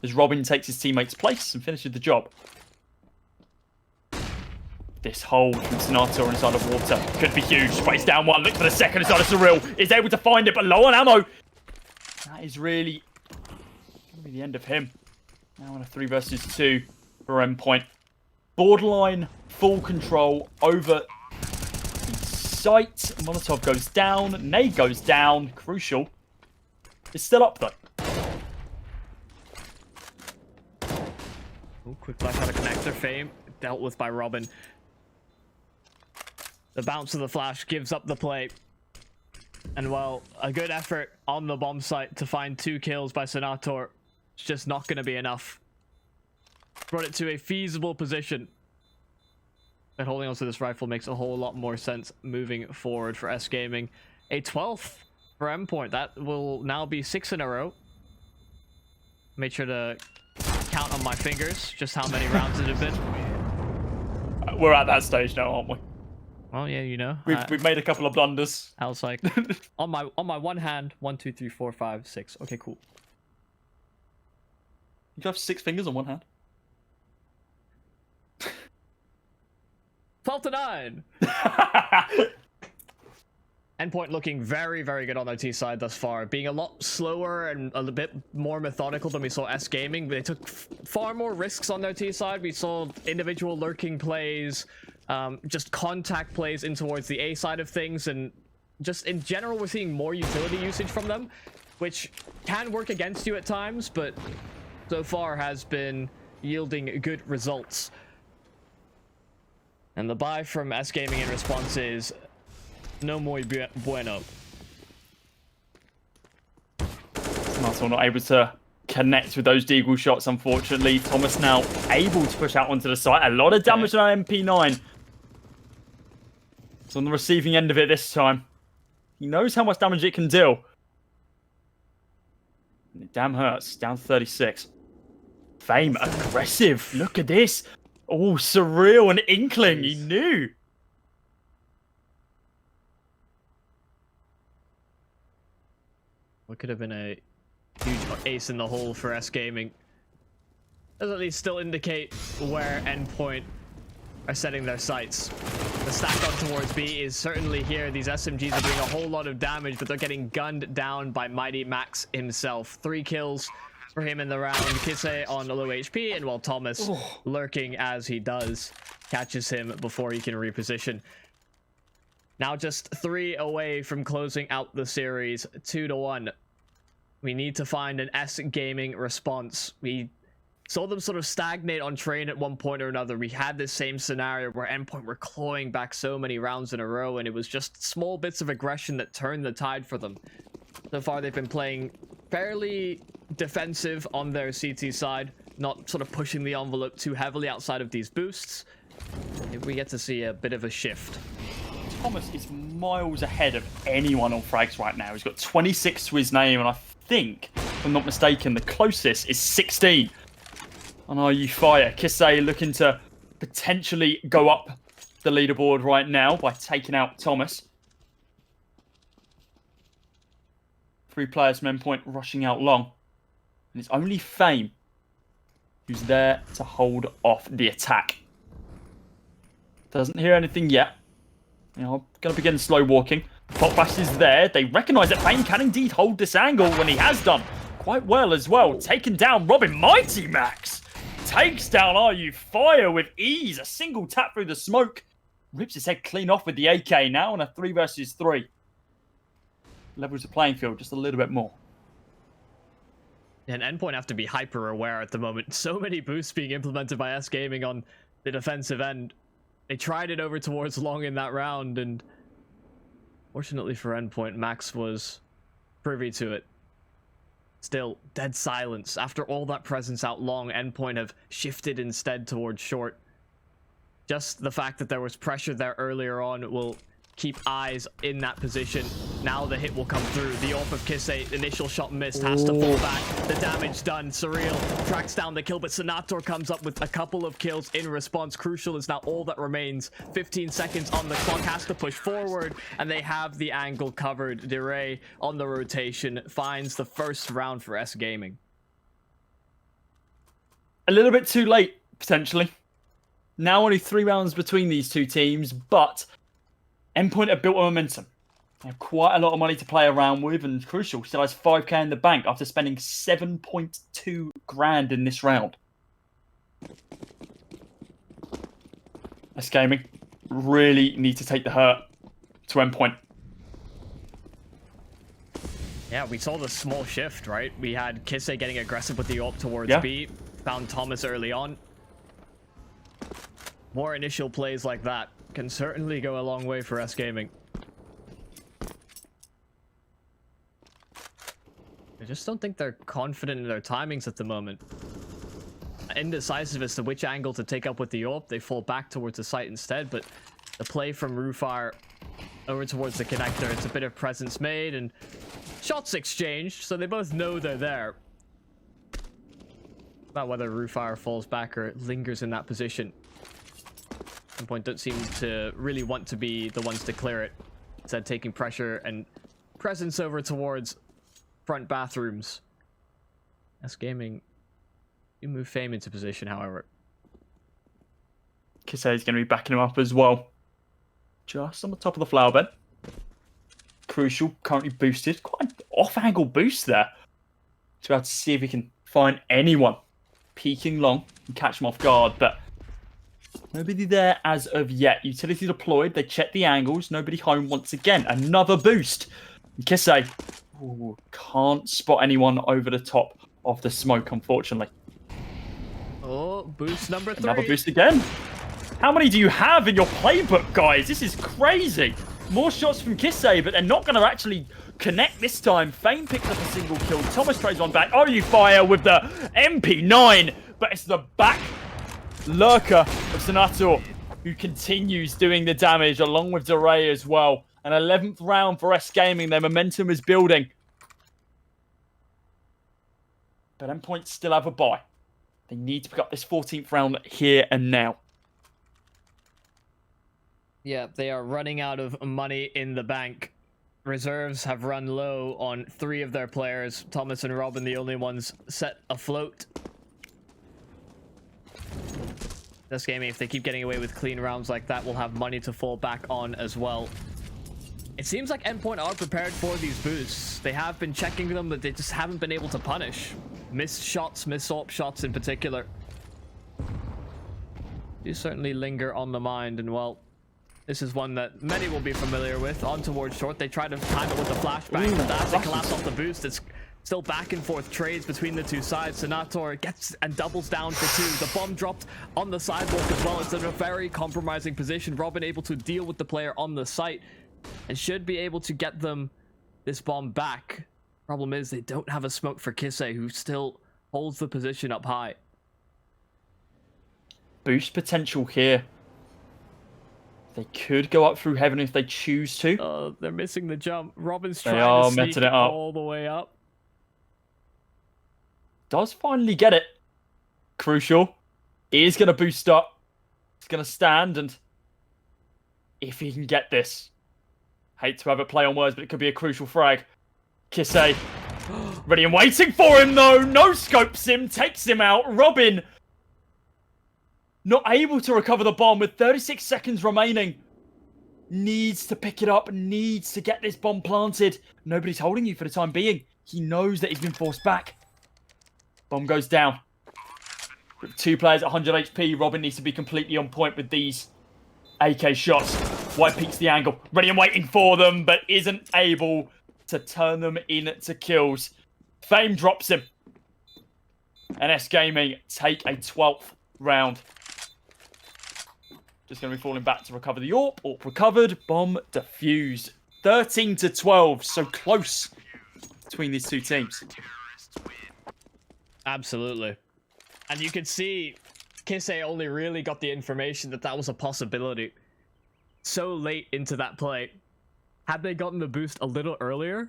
as robiin takes his teammate's place and finishes the job. This hold from Senator inside of water could be huge. But he's down one. Look for the second inside of Surreal. Is able to find it, but low on ammo. That is really going to be the end of him. Now on a 3 versus 2 for Endpoint. Borderline full control over the site. Molotov goes down. Nade goes down. Crucial. It's still up though. Ooh, quick flash out of connector. Fame dealt with by robiin. The bounce of the flash gives up the play. And well, a good effort on the bomb site to find 2 kills by Senator. It's just not going to be enough. Brought it to a feasible position. And holding onto this rifle makes a whole lot more sense moving forward for S-Gaming. A 12th for Endpoint. That will now be 6 in a row. Made sure to count on my fingers just how many rounds it have been. We're at that stage now, aren't we? Oh yeah, you know. We've made a couple of blunders. I was like, on my one hand, 1, 2, 3, 4, 5, 6. Okay, cool. You have 6 fingers on one hand. 12 to 9. Endpoint looking very, very good on their T side thus far, being a lot slower and a bit more methodical than we saw S-Gaming. They took far more risks on their T side. We saw individual lurking plays, just contact plays in towards the A side of things, and just in general, we're seeing more utility usage from them, which can work against you at times, but so far has been yielding good results. And the buy from S-Gaming in response is no muy bueno. Marcel not able to connect with those deagle shots, unfortunately. Thomas now able to push out onto the site. A lot of damage on our MP9. It's on the receiving end of it this time. He knows how much damage it can deal. And it damn hurts. Down to 36. Fame, aggressive. Look at this. Oh, Surreal and Inkling. He knew. What could have been a huge ace in the hole for S-Gaming. Does at least still indicate where Endpoint are setting their sights. The stack up towards B is certainly here. These SMGs are doing a whole lot of damage, but they're getting gunned down by MiGHTYMAX himself. 3 kills for him in the round. Kise on low HP, and while Thomas lurking as he does, catches him before he can reposition. Now just 3 away from closing out the series, 2-1. We need to find an S-Gaming response. We saw them sort of stagnate on train at one point or another. We had this same scenario where Endpoint were clawing back so many rounds in a row, and it was just small bits of aggression that turned the tide for them. So far, they've been playing fairly defensive on their CT side, not sort of pushing the envelope too heavily outside of these boosts. We get to see a bit of a shift. Thomas is miles ahead of anyone on frags right now. He's got 26 to his name, and I think, if I'm not mistaken, the closest is 16 on RuFire. Kise looking to potentially go up the leaderboard right now by taking out Thomas. 3 players from Endpoint rushing out long. And it's only Fame who's there to hold off the attack. Doesn't hear anything yet. You know, going to begin slow walking. Pop flash is there. They recognise that Fame can indeed hold this angle, and he has done quite well as well. Taking down robiin. MiGHTYMAX takes down RuFire with ease. A single tap through the smoke. Rips his head clean off with the AK now on a 3 versus 3. Levels the playing field just a little bit more. And Endpoint have to be hyper aware at the moment. So many boosts being implemented by S-Gaming on the defensive end. They tried it over towards long in that round, and fortunately for Endpoint, Max was privy to it. Still, dead silence. After all that presence out long, Endpoint have shifted instead towards short. Just the fact that there was pressure there earlier on will keep eyes in that position. Now the hit will come through. The AWP of kise, initial shot missed, has to fall back. The damage done. Surreal tracks down the kill, but Senator comes up with a couple of kills in response. Crucial is now all that remains. 15 seconds on the clock, has to push forward, and they have the angle covered. Diray on the rotation finds the first round for S-Gaming. A little bit too late, potentially. Now only 3 rounds between these two teams, but Endpoint have built a momentum. They have quite a lot of money to play around with, and Crucial still has 5k in the bank after spending 7.2 grand in this round. S-Gaming really need to take the hurt to Endpoint. Yeah, we saw the small shift, right? We had kise getting aggressive with the AWP towards B, found Thomas early on. More initial plays like that can certainly go a long way for S-Gaming. I just don't think they're confident in their timings at the moment. Indecisive as to which angle to take up with the AWP. They fall back towards the site instead, but the play from RuFire over towards the connector, it's a bit of presence made and shots exchanged, so they both know they're there. About whether RuFire falls back or lingers in that position. Endpoint don't seem to really want to be the ones to clear it. Instead, taking pressure and presence over towards front bathrooms. S-Gaming do move Fame into position, however. Kise is going to be backing him up as well. Just on the top of the flower bed. Crucial, currently boosted. Quite an off-angle boost there. To be able to see if he can find anyone peeking long and catch him off guard, but nobody there as of yet. Utility deployed. They check the angles. Nobody home once again. Another boost. Kise can't spot anyone over the top of the smoke, unfortunately. Oh, boost number 3. Another boost again. How many do you have in your playbook, guys? This is crazy. More shots from Kise, but they're not going to actually connect this time. Fame picks up a single kill. Thomas trades one back. RuFire with the MP9, but it's the back lurker of Senator who continues doing the damage along with Diray as well. An 11th round for S-Gaming. Their momentum is building. But Endpoint still have a bye. They need to pick up this 14th round here and now. Yeah, they are running out of money in the bank. Reserves have run low on 3 of their players. Thomas and Robin, the only ones set afloat. S-Gaming, if they keep getting away with clean rounds like that, will have money to fall back on as well. It seems like Endpoint are prepared for these boosts. They have been checking them, but they just haven't been able to punish. Missed shots, missed AWP shots in particular. Do certainly linger on the mind, and well, this is one that many will be familiar with. On towards short, they try to time it with the flashbang, but as they collapse off the boost, it's still back and forth trades between the two sides. Senator gets and doubles down for 2. The bomb dropped on the sidewalk as well. It's in a very compromising position. Robin able to deal with the player on the site and should be able to get them this bomb back. Problem is they don't have a smoke for Kise, who still holds the position up high. Boost potential here. They could go up through heaven if they choose to. They're missing the jump. Robin's trying to sneak it up all the way up. Does finally get it. Crucial. He is going to boost up. He's going to stand, and if he can get this. Hate to have it play on words, but it could be a crucial frag. Kise. Ready and waiting for him, though. No scopes him. Takes him out. Robin. Not able to recover the bomb with 36 seconds remaining. Needs to pick it up. Needs to get this bomb planted. Nobody's holding you for the time being. He knows that he's been forced back. Bomb goes down. With 2 players at 100 HP, Robin needs to be completely on point with these AK shots. White peeks the angle. Ready and waiting for them, but isn't able to turn them into kills. Fame drops him. And S-Gaming take a 12th round. Just going to be falling back to recover the AWP. AWP recovered. Bomb defused. 13-12. So close between these two teams. Absolutely. And you could see kise only really got the information that that was a possibility so late into that play. Had they gotten the boost a little earlier,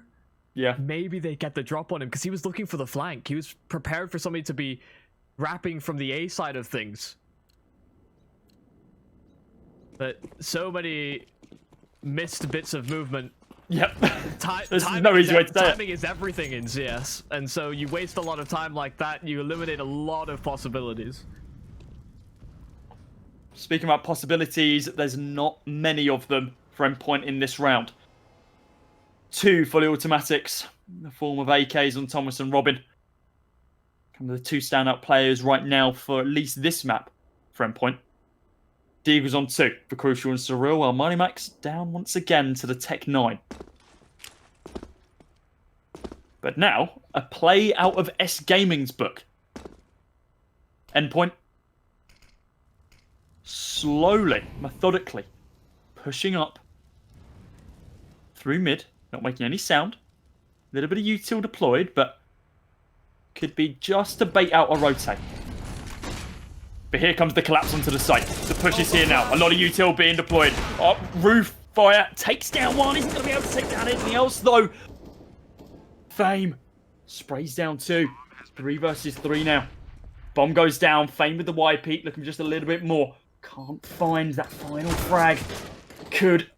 yeah, maybe they get the drop on him, because he was looking for the flank. He was prepared for somebody to be wrapping from the A side of things. But so many missed bits of movement. Yep. There's no easy way to say it. Timing is everything in CS, and so you waste a lot of time like that, you eliminate a lot of possibilities. Speaking about possibilities, there's not many of them for Endpoint in this round. 2 fully automatics in the form of AKs on Thomas and robiin. Kind of the 2 standout players right now for at least this map for Endpoint. Deagle's on 2 for Crucial and Surreal, while MiGHTYMAX down once again to the Tech 9. But now, a play out of S-Gaming's book. Endpoint slowly, methodically, pushing up through mid, not making any sound. A little bit of util deployed, but could be just to bait out a rotate. But here comes the collapse onto the site. The push is here now. A lot of util being deployed. Oh, RuFire takes down one. Isn't going to be able to take down anything else, though. Fame sprays down 2. 3 versus 3 now. Bomb goes down. Fame with the wide peak, looking just a little bit more. Can't find that final frag. Could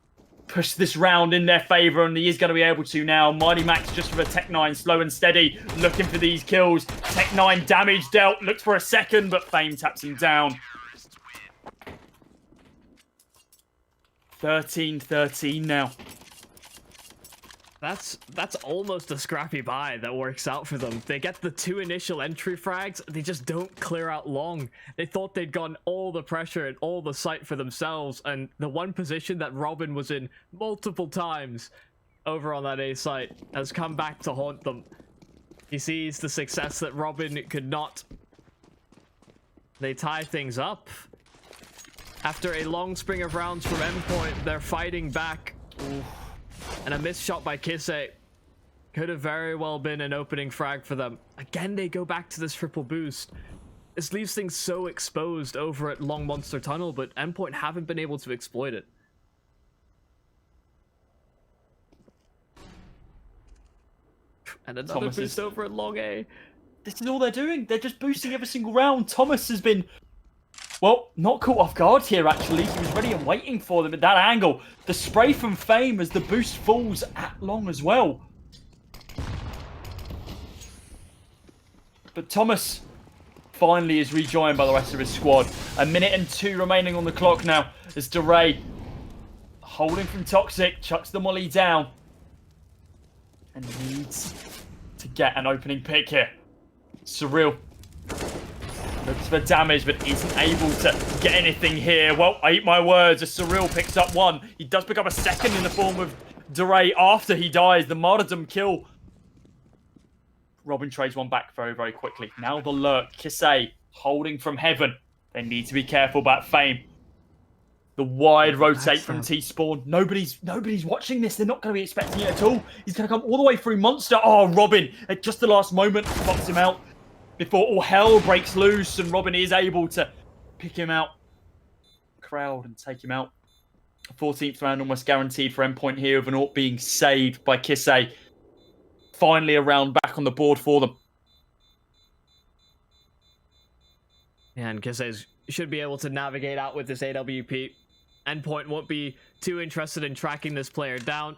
push this round in their favour, and he is going to be able to now. MiGHTYMAX just for the Tech 9, slow and steady, looking for these kills. Tech 9 damage dealt, looks for a second, but Fame taps him down. 13-13 now. That's almost a scrappy buy that works out for them. They get the 2 initial entry frags, they just don't clear out long. They thought they'd gotten all the pressure and all the sight for themselves, and the one position that robiin was in multiple times over on that A site has come back to haunt them. He sees the success that robiin could not. They tie things up. After a long string of rounds from Endpoint, they're fighting back. Ooh. And a missed shot by kise could have very well been an opening frag for them. Again, they go back to this triple boost. This leaves things so exposed over at Long Monster Tunnel, but Endpoint haven't been able to exploit it. And another boost over at Long A. This is all they're doing. They're just boosting every single round. Thomas has been, well, not caught off guard here, actually. He was ready and waiting for them at that angle. The spray from Fame as the boost falls at Long as well. But Thomas finally is rejoined by the rest of his squad. 1 minute and 2 remaining on the clock now as Diray, holding from Toxic, chucks the molly down. And needs to get an opening pick here. Surreal looks for damage, but isn't able to get anything here. Well, I eat my words as Surreal picks up 1. He does pick up a second in the form of Diray after he dies. The martyrdom kill. robiin trades 1 back very, very quickly. Now the lurk. Kise holding from heaven. They need to be careful about Fame. The wide rotate from T-Spawn. Nobody's watching this. They're not going to be expecting it at all. He's going to come all the way through Monster. Oh, robiin at just the last moment pops him out before all hell breaks loose, and robiin is able to pick him out. Crowd and take him out. 14th round almost guaranteed for Endpoint here, with an AWP being saved by kise. Finally a round back on the board for them. Yeah, and kise should be able to navigate out with this AWP. Endpoint won't be too interested in tracking this player down.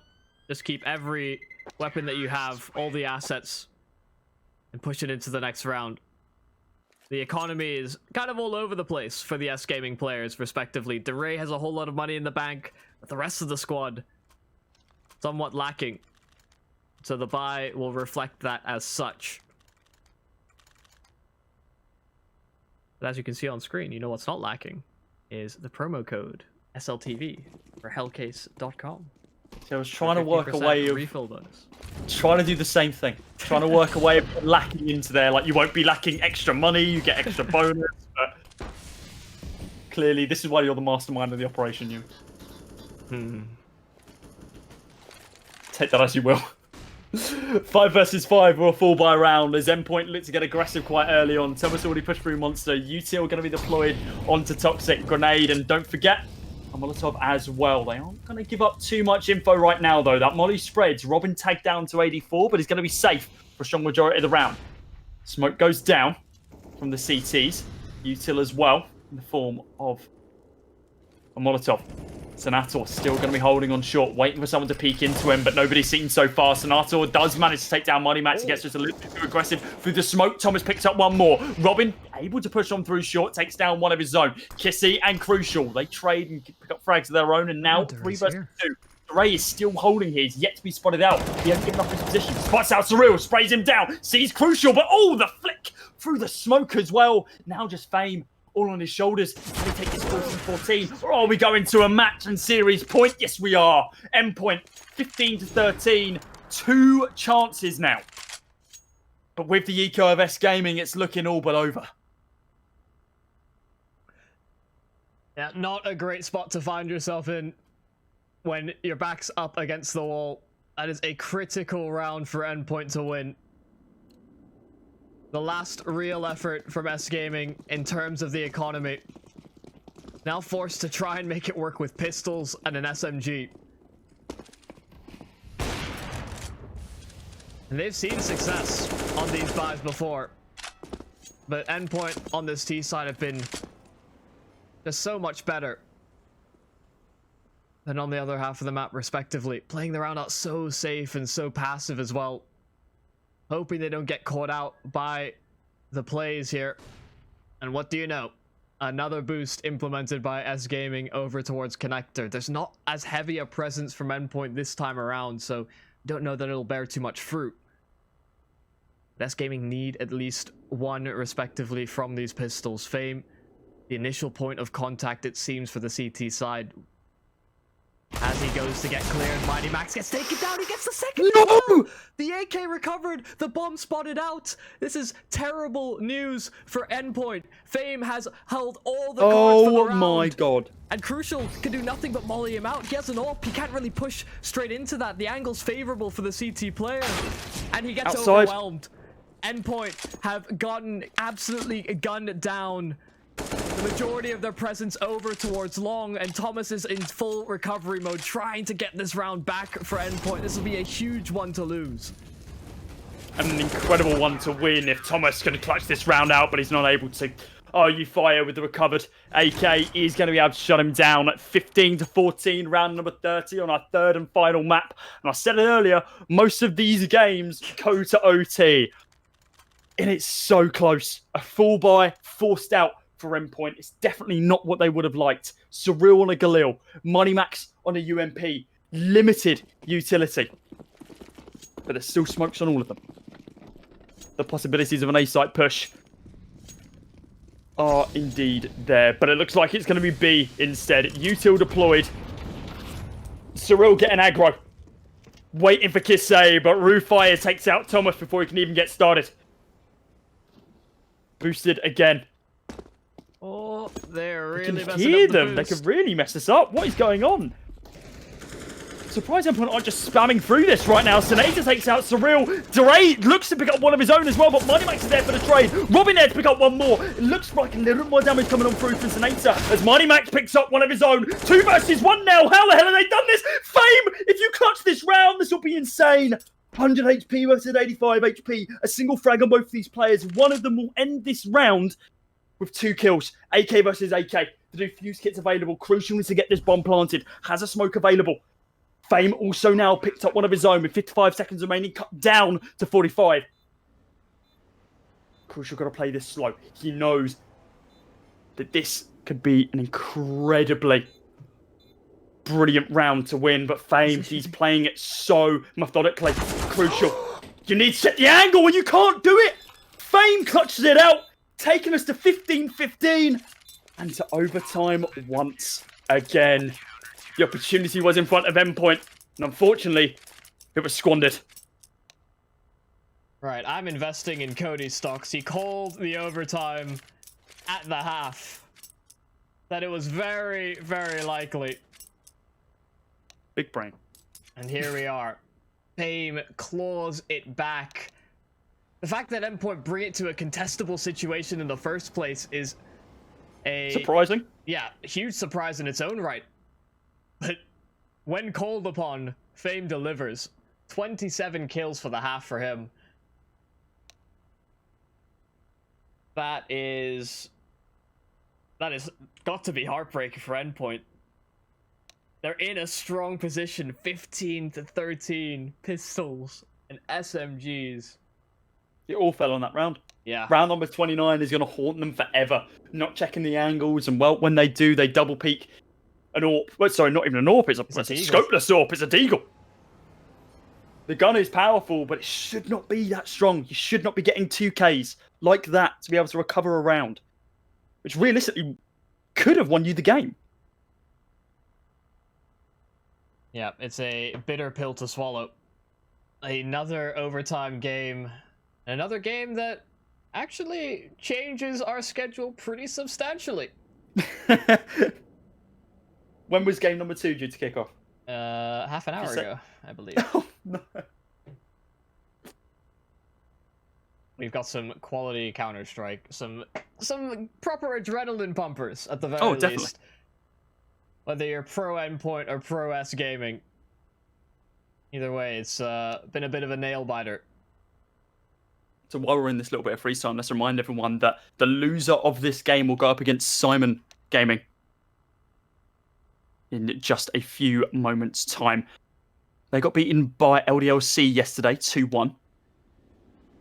Just keep every weapon that you have, all the assets, and push it into the next round. The economy is kind of all over the place for the S-Gaming players, respectively. Diray has a whole lot of money in the bank, but the rest of the squad somewhat lacking. So the buy will reflect that as such. But as you can see on screen, you know what's not lacking is the promo code SLTV for Hellcase.com. So I was trying to work a way of refill bonus. trying to do the same thing. Trying to work a way of lacking into there. Like, you won't be lacking extra money, you get extra bonus, but clearly this is why you're the mastermind of the operation, you. Take that as you will. 5 versus 5 or a fall by round as Endpoint looked to get aggressive quite early on. Thomas already pushed through Monster. Util going to be deployed onto Toxic Grenade. And don't forget, a Molotov as well. They aren't going to give up too much info right now, though. That Molly spreads. Robin tagged down to 84, but he's going to be safe for a strong majority of the round. Smoke goes down from the CTs. Util as well, in the form of a Molotov. Senator still going to be holding on short, waiting for someone to peek into him, but nobody's seen so far. Senator does manage to take down MiGHTYMAX. He gets just a little bit too aggressive through the smoke. Thomas picks up one more. Robin able to push on through short, takes down one of his own. Kise and Crucial, they trade and pick up frags of their own, and now 3 versus 2. Diray is still holding here. He's yet to be spotted out. He hasn't given up his position. Spots out Surreal, sprays him down, sees Crucial, but the flick through the smoke as well. Now just Fame all on his shoulders. Can we take this 14-14? Or are we going to a match and series point? Yes, we are. Endpoint, 15-13. 2 chances now. But with the eco of S-Gaming, it's looking all but over. Yeah, not a great spot to find yourself in when your back's up against the wall. That is a critical round for Endpoint to win. The last real effort from S-Gaming in terms of the economy. Now forced to try and make it work with pistols and an SMG. And they've seen success on these buys before. But Endpoint on this T side have been just so much better than on the other half of the map, respectively. Playing the round out so safe and so passive as well. Hoping they don't get caught out by the plays here. And what do you know? Another boost implemented by S-Gaming over towards Connector. There's not as heavy a presence from Endpoint this time around, so don't know that it'll bear too much fruit. But S-Gaming need at least one, respectively, from these pistols. Fame, the initial point of contact, it seems, for the CT side. As he goes to get clear, and MiGHTYMAX gets taken down. He gets the second kill. The AK recovered. The bomb spotted out. This is terrible news for Endpoint. Fame has held all the cards for the round. Oh my god. And Crucial can do nothing but molly him out. He has an AWP. He can't really push straight into that. The angle's favorable for the CT player. And he gets overwhelmed. Endpoint have gotten absolutely gunned down. The majority of their presence over towards long, and Thomas is in full recovery mode, trying to get this round back for Endpoint. This will be a huge one to lose. And an incredible one to win if Thomas can clutch this round out, but he's not able to. RuFire with the recovered AK is going to be able to shut him down at 15-14, round number 30 on our 3rd and final map. And I said it earlier, most of these games go to OT. And it's so close. A full buy, forced out for Endpoint. It's definitely not what they would have liked. Surreal on a Galil, MiGHTYMAX on a UMP, limited utility. But there's still smokes on all of them. The possibilities of an A-site push are indeed there, but it looks like it's going to be B instead. Util deployed. Surreal getting aggro. Waiting for Kise, but RuFire takes out Thomas before he can even get started. Boosted again. Oh, they're really messing up. the Hear them. boost. They could really mess us up. What is going on? Surprised Endpoint aren't just spamming through this right now. Senator takes out Surreal. Diray looks to pick up one of his own as well, but MiGHTYMAX is there for the trade. Robin there to pick up one more. It looks like a little more damage coming on through from Senator as MiGHTYMAX picks up one of his own. 2 versus 1 now. How the hell have they done this? Fame, if you clutch this round, this will be insane. 100 HP versus 85 HP. A single frag on both of these players. One of them will end this round with 2 kills. AK versus AK. To do fuse kits available. Crucial to get this bomb planted. Has a smoke available. Fame also now picked up one of his own with 55 seconds remaining, cut down to 45. Crucial got to play this slow. He knows that this could be an incredibly brilliant round to win, but Fame, he's playing it so methodically. Crucial. You need to set the angle and you can't do it. Fame clutches it out, taking us to 15-15 and to overtime once again. The opportunity was in front of Endpoint. And unfortunately, it was squandered. Right, I'm investing in Cody's stocks. He called the overtime at the half. That it was very, very likely. Big brain. And here we are. Fame claws it back. The fact that Endpoint bring it to a contestable situation in the first place is a... surprising. Yeah, huge surprise in its own right. But when called upon, Fame delivers. 27 kills for the half for him. That is got to be heartbreaking for Endpoint. They're in a strong position, 15 to 13 pistols and SMGs. It all fell on that round. Yeah. Round number 29 is going to haunt them forever. Not checking the angles, and well, when they do, they double peek an AWP. Well, sorry, not even an AWP. It's a scopeless AWP. It's a deagle. The gun is powerful, but it should not be that strong. You should not be getting 2Ks like that to be able to recover a round, which realistically could have won you the game. Yeah, it's a bitter pill to swallow. Another overtime game. Another game that actually changes our schedule pretty substantially. When was game number 2 due to kick off? Half an hour ago, I believe. Oh, no. We've got some quality Counter-Strike, some proper adrenaline pumpers at the very least. Definitely. Whether you're pro Endpoint or pro S-Gaming. Either way, it's been a bit of a nail-biter. So while we're in this little bit of free time, let's remind everyone that the loser of this game will go up against Simon Gaming in just a few moments' time. They got beaten by LDLC yesterday, 2-1.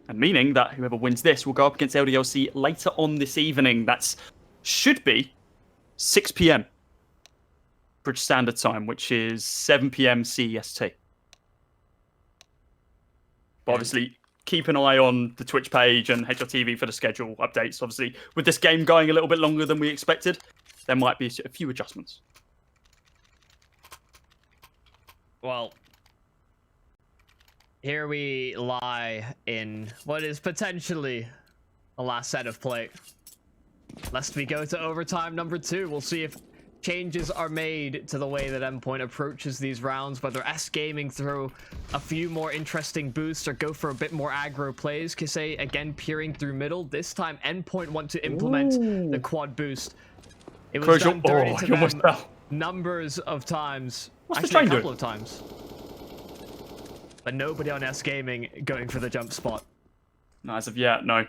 And meaning that whoever wins this will go up against LDLC later on this evening. That should be 6 p.m. British Standard Time, which is 7 p.m. CEST. But obviously, keep an eye on the Twitch page and HLTV for the schedule updates. Obviously, with this game going a little bit longer than we expected, there might be a few adjustments. Well, here we lie in what is potentially the last set of play. Lest we go to overtime number 2, we'll see if changes are made to the way that Endpoint approaches these rounds, whether S-Gaming throw a few more interesting boosts or go for a bit more aggro plays. Kise again peering through middle. This time Endpoint want to implement the quad boost. It was Crucial. done dirty to You almost them fell. numbers of times. What's Actually, the a couple of times. But nobody on S-Gaming going for the jump spot. No, as of yet, no.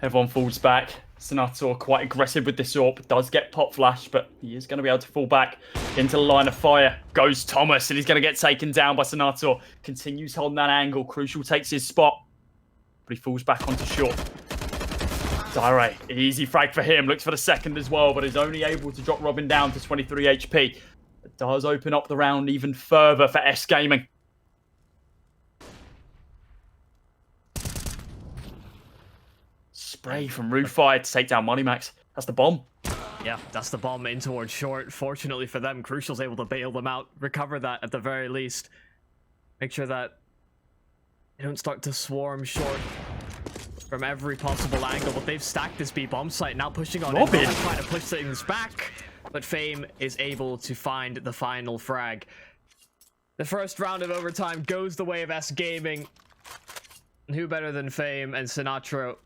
Everyone falls back. Senator quite aggressive with this AWP. Does get pop flash, but he is going to be able to fall back into the line of fire. Goes Thomas, and he's going to get taken down by Senator. Continues holding that angle. Crucial takes his spot, but he falls back onto short. Diray, easy frag for him. Looks for the second as well, but is only able to drop robiin down to 23 HP. It does open up the round even further for S-Gaming. Spray from RuFire to take down MiGHTYMAX. That's the bomb. Yeah, that's the bomb in towards short. Fortunately for them, Crucial's able to bail them out, recover that at the very least. Make sure that they don't start to swarm short from every possible angle, but they've stacked this B-bomb site, now pushing on it, trying to push things back, but Fame is able to find the final frag. The first round of overtime goes the way of S-Gaming. And who better than Fame and Senator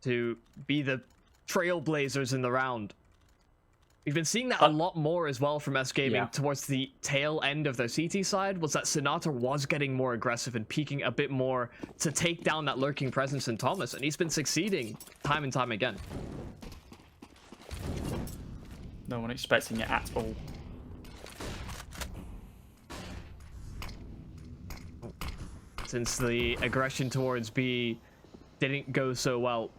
to be the trailblazers in the round? We've been seeing that a lot more as well from S-Gaming towards the tail end of their CT side, was that Senator was getting more aggressive and peeking a bit more to take down that lurking presence in Thomas, and he's been succeeding time and time again. No one expecting it at all. Since the aggression towards B didn't go so well.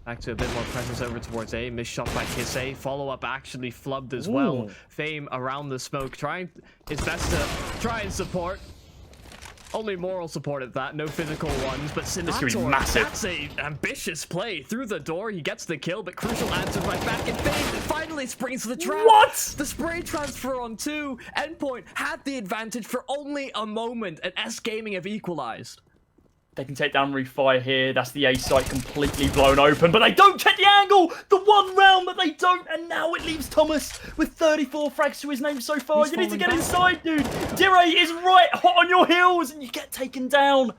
Back to a bit more presence over towards A. Missed shot by kise. Follow-up actually flubbed as well. Fame around the smoke, trying his best to try and support. Only moral support at that, no physical ones, but This could be Senator, massive. that's a ambitious play. Through the door, he gets the kill, but Crucial answers right back, and Fade finally springs the trap. What? The spray transfer on 2. Endpoint had the advantage for only a moment, and S-Gaming have equalized. They can take down RuFire here. That's the A site completely blown open, but they don't check the angle. The one round that they don't, and now it leaves Thomas with 34 frags to his name so far. You need to get inside, dude. Diray is right hot on your heels, and you get taken down.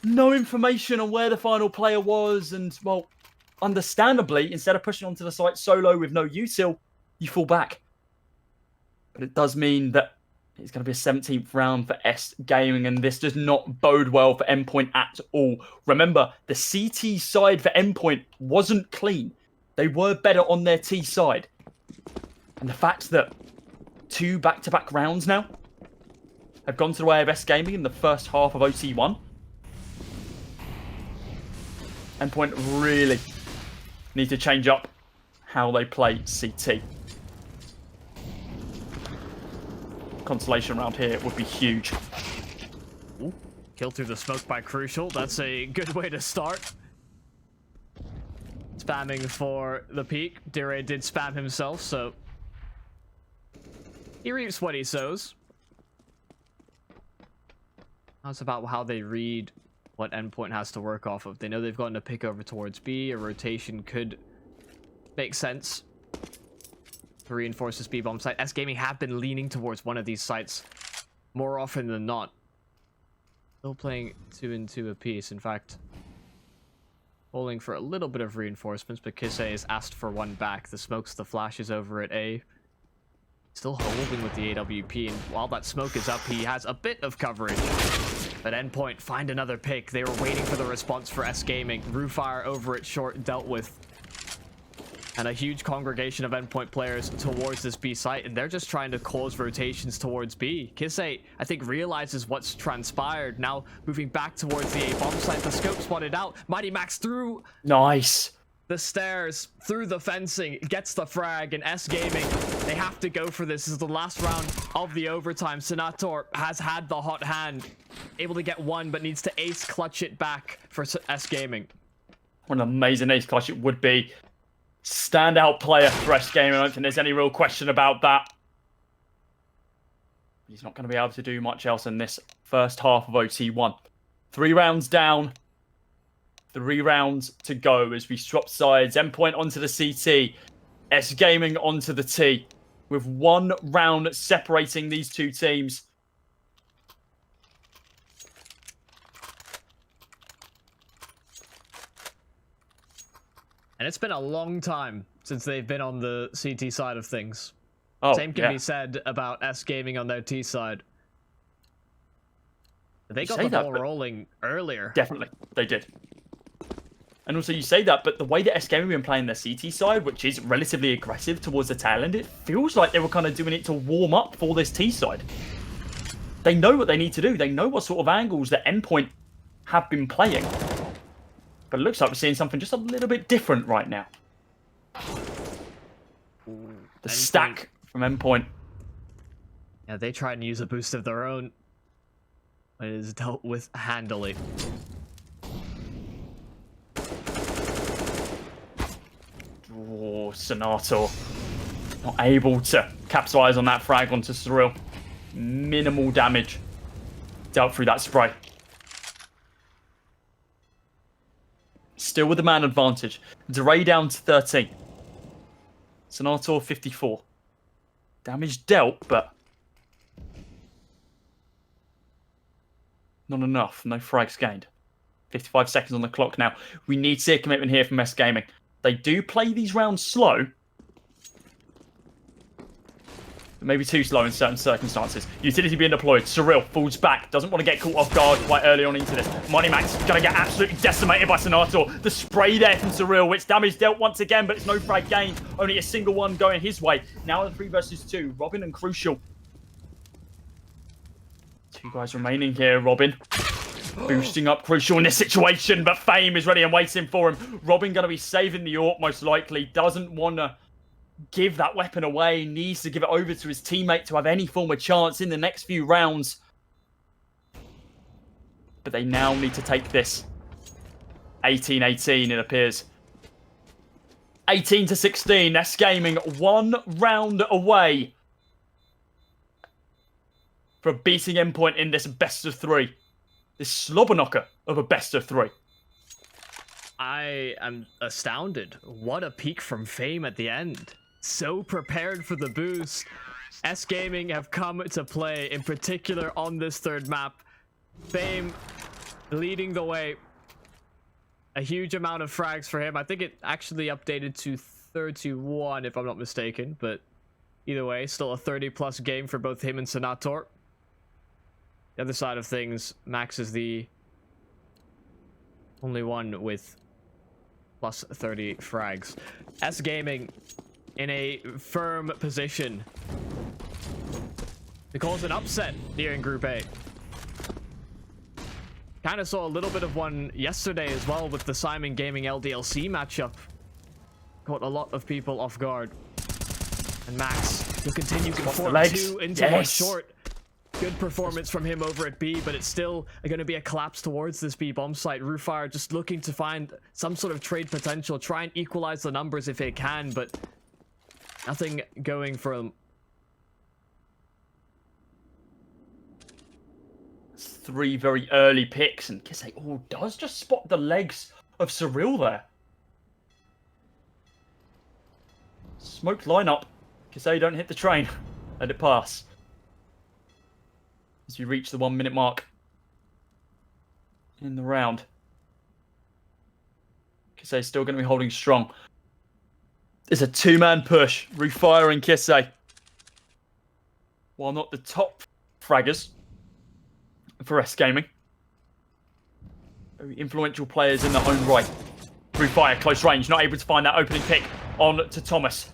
No information on where the final player was, and, well, understandably, instead of pushing onto the site solo with no util, you fall back. But it does mean that it's going to be a 17th round for S-Gaming, and this does not bode well for Endpoint at all. Remember, the CT side for Endpoint wasn't clean. They were better on their T side. And the fact that 2 back-to-back rounds now have gone to the way of S-Gaming in the first half of OT1. Endpoint really need to change up how they play CT. Consolation round here would be huge. Ooh, kill through the smoke by Crucial. That's a good way to start. Spamming for the peak. Diray did spam himself, so he reaps what he sows. That's about how they read what Endpoint has to work off of. They know they've gotten a pick over towards B. A rotation could make sense to reinforce this B-bomb site. S-Gaming have been leaning towards one of these sites more often than not. Still playing 2 and 2 apiece. In fact, bowling for a little bit of reinforcements, but Kise has asked for one back. The smokes, the flashes over at A. Still holding with the AWP, and while that smoke is up, he has a bit of coverage. But Endpoint find another pick. They were waiting for the response for S-Gaming. RuFire over at short dealt with. And a huge congregation of Endpoint players towards this B site, and they're just trying to cause rotations towards B. Kise, I think, realizes what's transpired. Now moving back towards the A bomb site. The scope spotted out. MiGHTYMAX through Nice. the stairs, through the fencing, gets the frag, and S-Gaming, they have to go for this. This is the last round of the overtime. Senator has had the hot hand, able to get one, but needs to ace clutch it back for S-Gaming. What an amazing ace clutch it would be. Standout player for S-Gaming. I don't think there's any real question about that. He's not going to be able to do much else in this first half of OT1. 3 rounds down. 3 rounds to go as we swap sides. Endpoint onto the CT. S-Gaming onto the T. With 1 round separating these 2 teams. And it's been a long time since they've been on the CT side of things. Oh, Same can be said about S-Gaming on their T side. They got the ball rolling earlier. Definitely, they did. And also, you say that, but the way that S-Gaming have been playing their CT side, which is relatively aggressive towards the tail end, it feels like they were kind of doing it to warm up for this T side. They know what they need to do. They know what sort of angles that Endpoint have been playing. But it looks like we're seeing something just a little bit different right now. The stack from Endpoint. Yeah, they tried and use a boost of their own. It is dealt with handily. Oh, Senator. Not able to capitalize on that frag onto Surreal. Minimal damage dealt through that spray. Still with the man advantage. Diray down to 13. Senator 54. Damage dealt, but not enough. No frags gained. 55 seconds on the clock now. We need to see a commitment here from S-Gaming. They do play these rounds slow. But maybe too slow in certain circumstances. Utility being deployed. Surreal falls back. Doesn't want to get caught off guard quite early on into this. MiGHTYMAX going to get absolutely decimated by Senator. The spray there from Surreal, which damage dealt once again, but it's no frag gained. Only a single one going his way. Now in 3 versus 2. Robiin and Crucial. 2 guys remaining here. Robiin boosting up Crucial in this situation, but Fame is ready and waiting for him. Robiin going to be saving the AWP most likely. Doesn't want to give that weapon away. Needs to give it over to his teammate to have any form of chance in the next few rounds. but they now need to take this. 18-18, it appears. 18-16, S-Gaming 1 round away from beating Endpoint in this best of 3. This slobber knocker of a best of 3. I am astounded. What a peak from Fame at the end. So prepared for the boost. S-Gaming have come to play, in particular on this third map. Fame leading the way. A huge amount of frags for him. I think it actually updated to 31 if I'm not mistaken, but either way, still a 30+ game for both him and Senator. The other side of things, Max is the only one with plus 30 frags. S-Gaming in a firm position to cause an upset here in Group A. Kind of saw a little bit of one yesterday as well with the Simon Gaming LDLC matchup. Caught a lot of people off guard. And Max will continue to form 2 into 1 short. Good performance from him over at B, but it's still going to be a collapse towards this B bomb site. RuFire just looking to find some sort of trade potential, try and equalize the numbers if it can, but nothing going for them. 3 very early picks, and Kise, does just spot the legs of Surreal there. Smoked lineup. Kise, don't hit the train. Let it pass. As you reach the 1 minute mark in the round. Kise still going to be holding strong. It's a 2-man push. RuFire and Kise. While not the top fraggers for S-Gaming. Very influential players in their own right. RuFire, close range, not able to find that opening pick on to Thomas.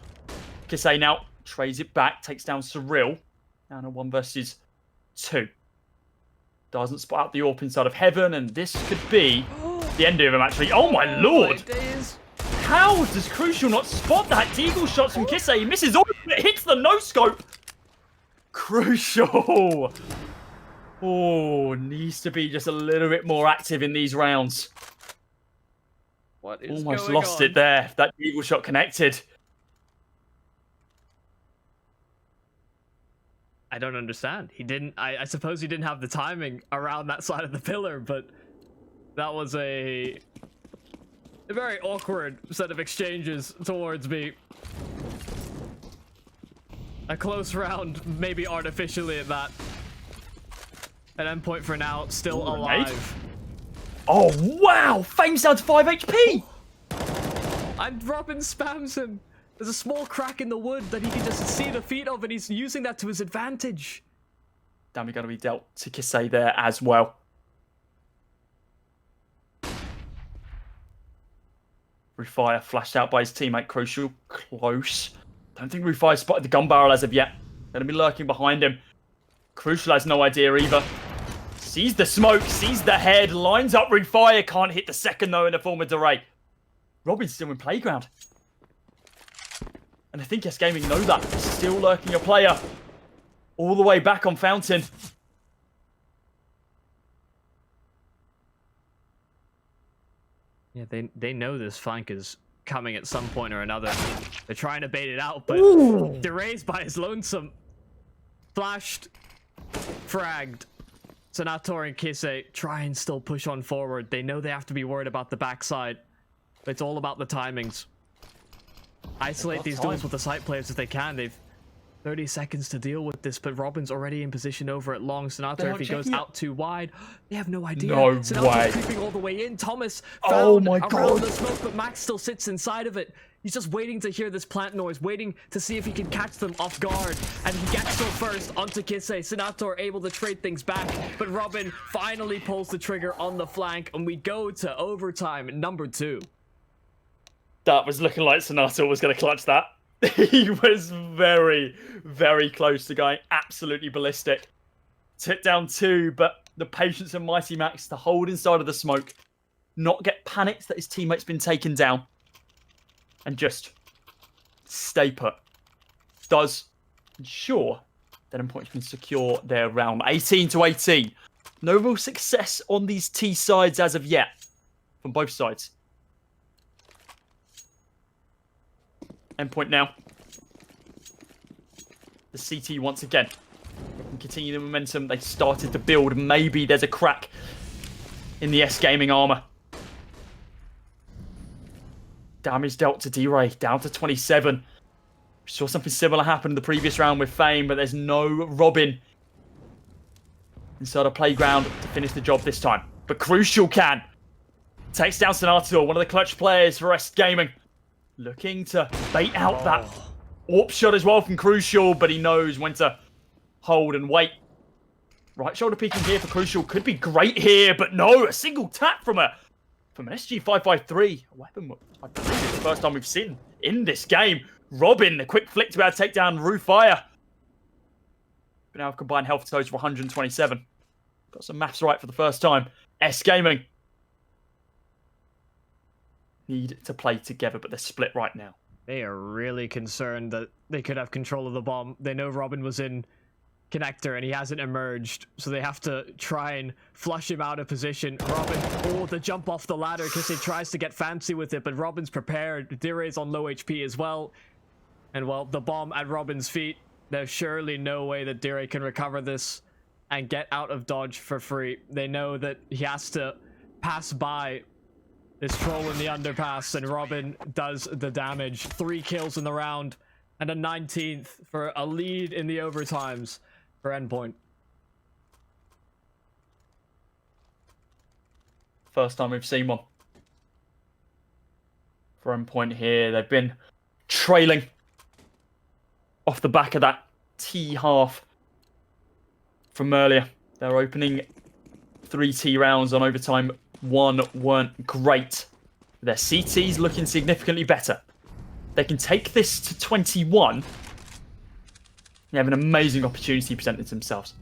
Kise now trades it back, takes down Surreal. Down a 1 versus 2. Doesn't spot out the AWP inside of heaven, and this could be the end of him, actually. Oh my lord! How does Crucial not spot that? Deagle shots from Kise. He misses all, it hits the no-scope. Crucial! Oh, needs to be just a little bit more active in these rounds. What is almost going lost on? It there. That Deagle shot connected. I don't understand. He didn't. I suppose he didn't have the timing around that side of the pillar, but that was a very awkward set of exchanges towards me. A close round, maybe artificially at that. An Endpoint for now, still alive. Oh wow! Fame's down to 5 HP. And robiin spams him. There's a small crack in the wood that he can just see the feet of, and he's using that to his advantage. Damn, going to be dealt to Kise there as well. RuFire flashed out by his teammate Crucial. Close. Don't think RuFire spotted the gun barrel as of yet. Going to be lurking behind him. Crucial has no idea either. Sees the smoke, sees the head, lines up RuFire. Can't hit the second though in the form of Diray. robiin's still in playground. And I think S-Gaming know that. Still lurking a player. All the way back on Fountain. Yeah, they know this flank is coming at some point or another. They're trying to bait it out, but Diray's by his lonesome. Flashed. Fragged. Senator and Kise try and still push on forward. They know they have to be worried about the backside. But it's all about the timings. Isolate these duels with the site players if they can. They've 30 seconds to deal with this, but robiin's already in position over at long. Senator, if he goes out too wide, they have no idea. No Senator's way. creeping all the way in. Thomas found around the smoke, but Max still sits inside of it. He's just waiting to hear this plant noise, waiting to see if he can catch them off guard. And he gets still first onto Kise. Senator able to trade things back, but robiin finally pulls the trigger on the flank, and we go to overtime number 2. That was looking like Senator was going to clutch that. He was very, very close to going absolutely ballistic. Took down 2, but the patience of MiGHTYMAX to hold inside of the smoke, not get panicked that his teammate's been taken down, and just stay put. Does ensure that Endpoint can secure their round. 18-18. No real success on these T sides as of yet. From both sides. Endpoint now. The CT once again. And continue the momentum. They started to build. Maybe there's a crack in the S-Gaming armor. Damage dealt to Diray. Down to 27. We saw something similar happen in the previous round with Fame, but there's no robiin inside a playground to finish the job this time. But Crucial can. Takes down Senator, one of the clutch players for S-Gaming. Looking to bait out that AWP shot as well from Crucial, but he knows when to hold and wait. Right shoulder peeking here for Crucial. Could be great here, but no. A single tap from an SG553. A weapon I believe it's the first time we've seen in this game. robiin, the quick flick to be able to take down RuFire. But now have combined health totals for 127. Got some maths right for the first time. S-Gaming need to play together, but they're split right now. They are really concerned that they could have control of the bomb. They know robiin was in connector and he hasn't emerged, so they have to try and flush him out of position. robiin, the jump off the ladder. Kise tries to get fancy with it, but robiin's prepared. Diray's on low HP as well. And well, the bomb at robiin's feet. There's surely no way that Diray can recover this and get out of dodge for free. They know that he has to pass by this troll in the underpass, and robiin does the damage. 3 kills in the round, and a 19th for a lead in the overtimes for Endpoint. First time we've seen one for Endpoint here. They've been trailing off the back of that T half from earlier. They're opening 3 T rounds on overtime. 1 weren't great. Their CT's looking significantly better. They can take this to 21. They have an amazing opportunity presented to themselves.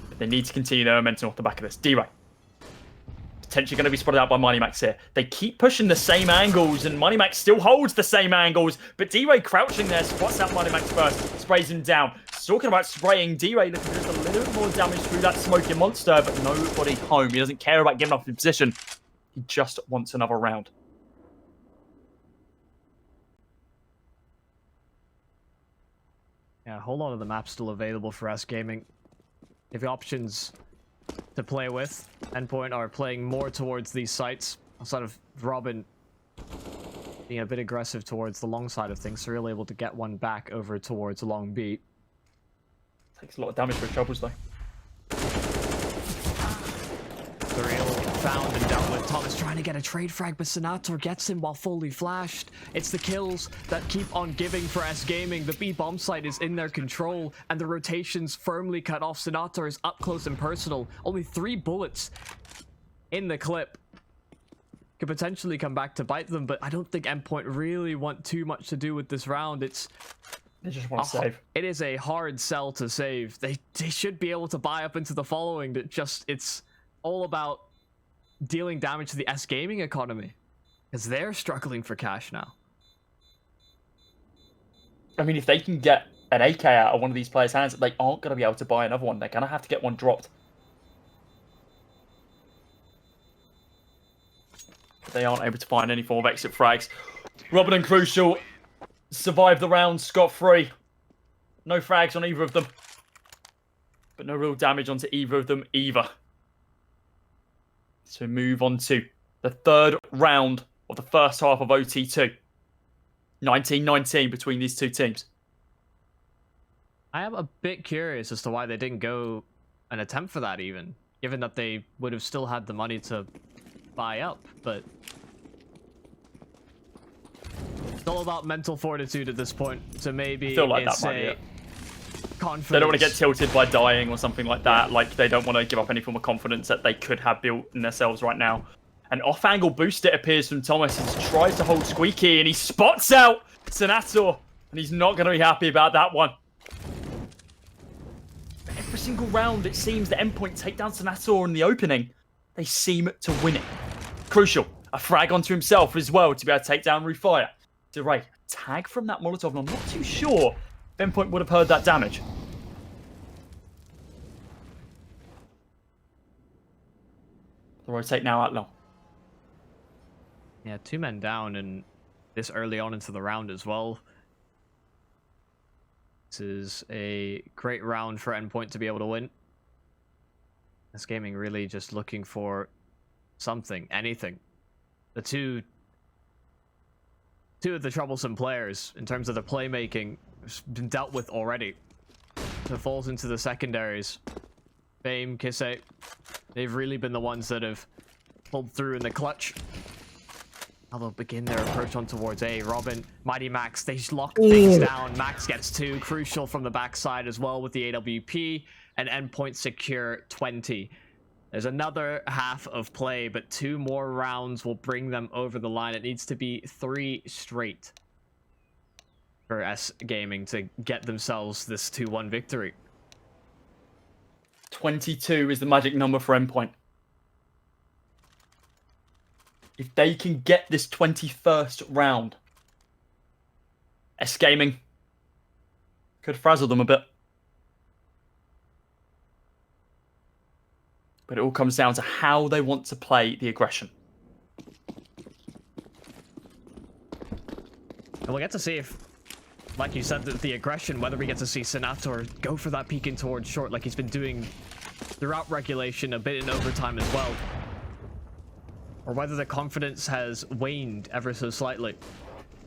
But they need to continue their momentum off the back of this. Diray. Potentially going to be spotted out by MiGHTYMAX here. They keep pushing the same angles, and MiGHTYMAX still holds the same angles. But Diray crouching there, spots out MiGHTYMAX first, sprays him down. Talking about spraying, Diray looking for just a little bit more damage through that smoking monster, but nobody home. He doesn't care about giving up his position. He just wants another round. Yeah, a whole lot of the map's still available for S-Gaming. If the options to play with, Endpoint are playing more towards these sites, outside of robiin being a bit aggressive towards the long side of things. Surreal able to get one back over towards long beat. Takes a lot of damage for troubles though. Surreal found and dealt with. Thomas trying to get a trade frag, but Senator gets him while fully flashed. It's the kills that keep on giving for S-Gaming. The B bomb site is in their control, and the rotations firmly cut off. Senator is up close and personal. Only 3 bullets in the clip. Could potentially come back to bite them, but I don't think Endpoint really want too much to do with this round. They just want to save. It is a hard sell to save. They should be able to buy up into the following. It's all about dealing damage to the S-Gaming economy, because they're struggling for cash now. I mean, if they can get an AK out of one of these players' hands, they aren't going to be able to buy another one. They're going to have to get one dropped. But they aren't able to find any form of exit frags. robiin and Crucial survive the round scot-free. No frags on either of them. But no real damage onto either of them either. So move on to the 3rd round of the first half of OT2. 19-19 between these 2 teams. I am a bit curious as to why they didn't go an attempt for that even, given that they would have still had the money to buy up, but it's all about mental fortitude at this point. So maybe like it's that might be confidence. They don't want to get tilted by dying or something like that. Like, they don't want to give up any form of confidence that they could have built in themselves right now. An off-angle boost, it appears, from Thomas. He tries to hold Squeaky, and he spots out Senator, and he's not going to be happy about that one. Every single round, it seems that Endpoint take down Senator in the opening. They seem to win it. Crucial, a frag onto himself as well to be able to take down RuFire. Diray, tag from that Molotov, and I'm not too sure if Endpoint would have heard that damage. The rotate now, Outlaw. Yeah, 2 men down, and this early on into the round as well. This is a great round for Endpoint to be able to win. S-Gaming really just looking for something, anything. The two of the troublesome players in terms of the playmaking has been dealt with already. So it falls into the secondaries. Fame, Kise, they've really been the ones that have pulled through in the clutch. Now they'll begin their approach on towards A. robiin, MiGHTYMAX, they lock things down. Max gets 2, crucial from the backside as well with the AWP, and Endpoint secure 20. There's another half of play, but 2 more rounds will bring them over the line. It needs to be 3 straight for S-Gaming to get themselves this 2-1 victory. 22 is the magic number for Endpoint. If they can get this 21st round, S-Gaming could frazzle them a bit. But it all comes down to how they want to play the aggression. And we'll get to see if, like you said, the aggression, whether we get to see Senator go for that peeking towards short like he's been doing throughout regulation, a bit in overtime as well. Or whether the confidence has waned ever so slightly.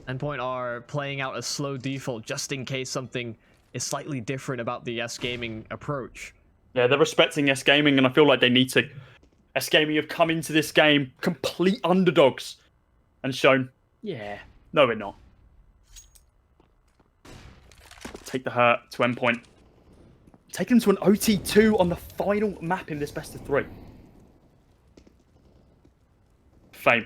Endpoint are playing out a slow default just in case something is slightly different about the S-Gaming approach. Yeah, they're respecting S-Gaming, and I feel like they need to. S-Gaming have come into this game complete underdogs and shown, yeah, no, we're not. Take the hurt to Endpoint. Take them to an OT2 on the final map in this best of 3. Fame.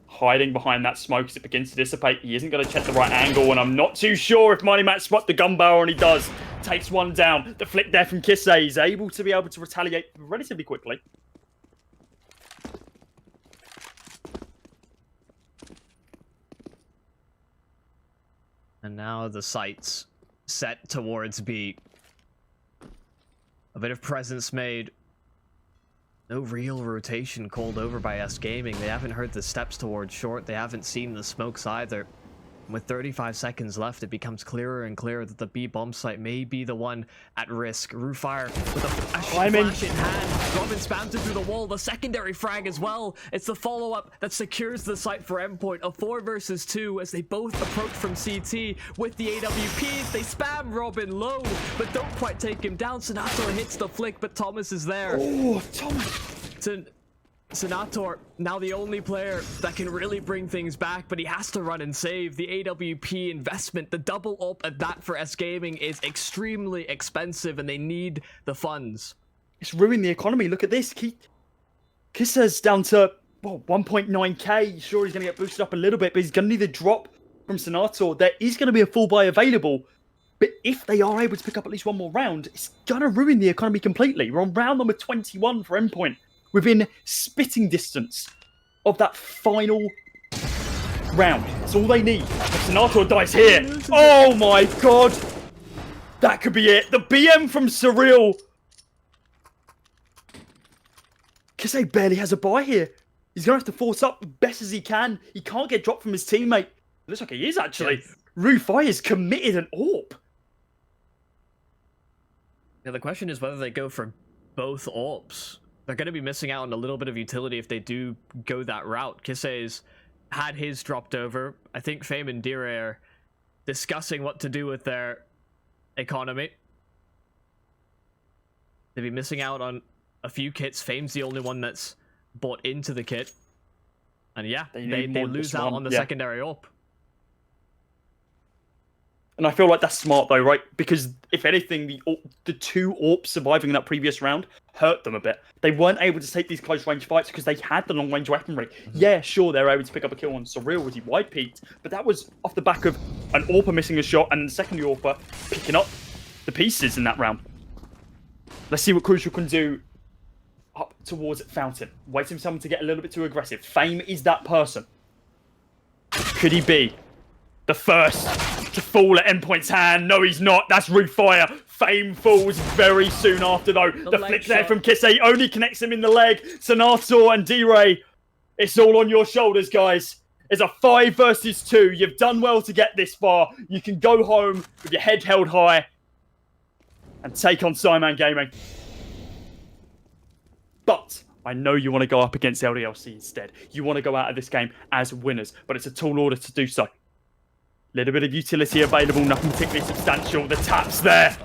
Hiding behind that smoke as it begins to dissipate. He isn't going to check the right angle, and I'm not too sure if MiGHTYMAX spot the gun barrel, and he does. Takes 1 down. The flick there from Kise. He's able to retaliate relatively quickly. And now the sights set towards B. A bit of presence made. No real rotation called over by S-Gaming. They haven't heard the steps towards short. They haven't seen the smokes either. And with 35 seconds left, it becomes clearer and clearer that the B bomb site may be the one at risk. RuFire with a flash in hand. robiin spams it through the wall. The secondary frag as well. It's the follow-up that secures the site for Endpoint. A 4 versus 2 as they both approach from CT with the AWPs. They spam robiin low, but don't quite take him down. Senator hits the flick, but Thomas is there. Oh, Thomas! Senator, now the only player that can really bring things back, but he has to run and save. The AWP investment, the double up at that for S-Gaming is extremely expensive, and they need the funds. It's ruined the economy. Look at this. Kise's down to 1.9k. Sure, he's going to get boosted up a little bit, but he's going to need a drop from Senator. There is going to be a full buy available, but if they are able to pick up at least 1 more round, it's going to ruin the economy completely. We're on round number 21 for Endpoint. Within spitting distance of that final round. That's all they need. If Senator dies here. Oh my god. That could be it. The BM from Surreal. Kise barely has a buy here. He's going to have to force up best as he can. He can't get dropped from his teammate. It looks like he is actually. Yes. RuFire is committed an AWP. Yeah, the question is whether they go for both AWPs. They're going to be missing out on a little bit of utility if they do go that route. Kise's had his dropped over. I think Fame and Diray are discussing what to do with their economy. They'll be missing out on a few kits. Fame's the only one that's bought into the kit. And yeah, they lose out on the secondary AWP. And I feel like that's smart though, right? Because if anything, the 2 AWPs surviving that previous round hurt them a bit. They weren't able to take these close range fights because they had the long range weaponry. Yeah, sure, they were able to pick up a kill on Surreal as he wide peaked, but that was off the back of an AWPer missing a shot and the second AWPer picking up the pieces in that round. Let's see what Crucial can do up towards Fountain. Waiting for someone to get a little bit too aggressive. Fame is that person. Could he be the first to fall at Endpoint's hand. No, he's not. That's RuFire. Fame falls very soon after, though. The flick there from Kise only connects him in the leg. Senator and Diray, it's all on your shoulders, guys. It's a 5 versus 2. You've done well to get this far. You can go home with your head held high and take on Simon Gaming. But I know you want to go up against LDLC instead. You want to go out of this game as winners, but it's a tall order to do so. Little bit of utility available, nothing particularly substantial. The taps there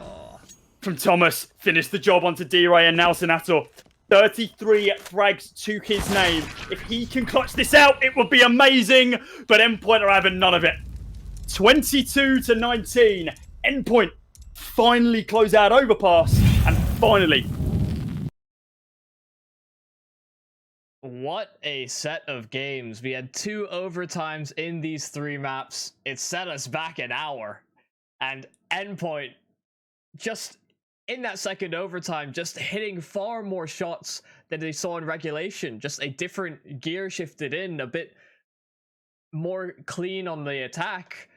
from Thomas. Finished the job onto Diray and now Senator. 33 frags to his name. If he can clutch this out, it would be amazing. But Endpoint are having none of it. 22-19. Endpoint finally close out Overpass. And finally... What a set of games. We had 2 overtimes in these 3 maps. It set us back an hour. And Endpoint, just in that second overtime, just hitting far more shots than they saw in regulation. Just a different gear shifted in, a bit more clean on the attack.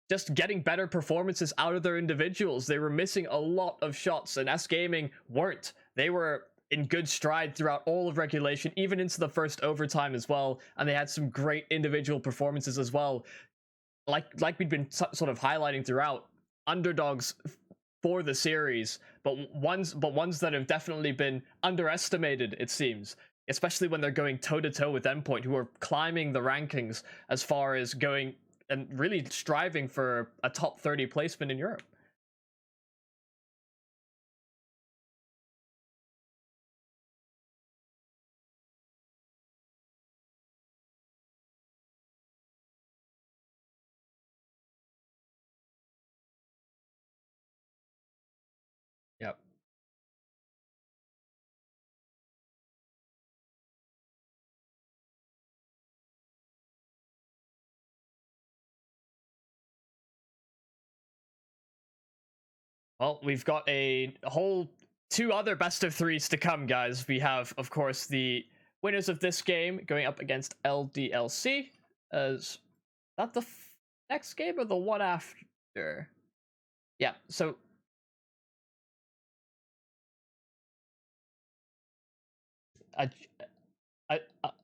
Just getting better performances out of their individuals. They were missing a lot of shots, and S-Gaming weren't. They were in good stride throughout all of regulation, even into the first overtime as well, and they had some great individual performances as well. Like we'd been sort of highlighting throughout, underdogs for the series, but ones that have definitely been underestimated, it seems, especially when they're going toe-to-toe with Endpoint, who are climbing the rankings as far as going and really striving for a top 30 placement in Europe. Yep. Well, we've got a whole 2 other best of 3s to come, guys. We have, of course, the winners of this game going up against LDLC. Is that the next game or the one after? Yeah, so...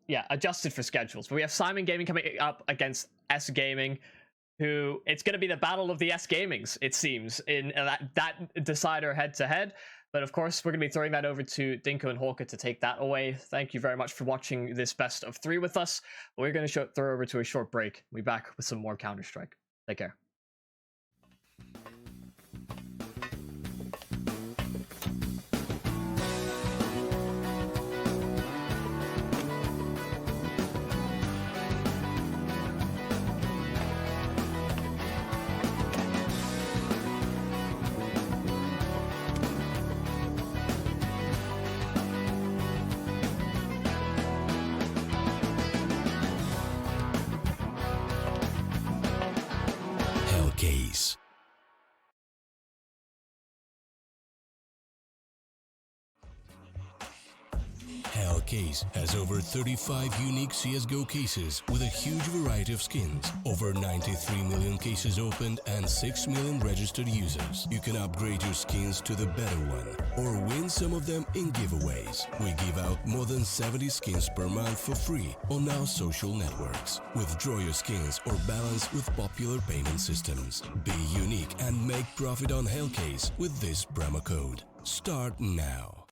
yeah, adjusted for schedules. But we have Simon Gaming coming up against S-Gaming, who it's going to be the battle of the S-Gamings, it seems, in that decider head-to-head. But of course, we're going to be throwing that over to Dinko and Hawker to take that away. Thank you very much for watching this best of 3 with us. We're going to throw over to a short break. We'll be back with some more Counter-Strike. Take care. Hellcase. Hellcase has over 35 unique CSGO cases with a huge variety of skins, over 93 million cases opened and 6 million registered users. You can upgrade your skins to the better one or win some of them in giveaways. We give out more than 70 skins per month for free on our social networks. Withdraw your skins or balance with popular payment systems. Be unique and make profit on Hellcase with this promo code. Start now.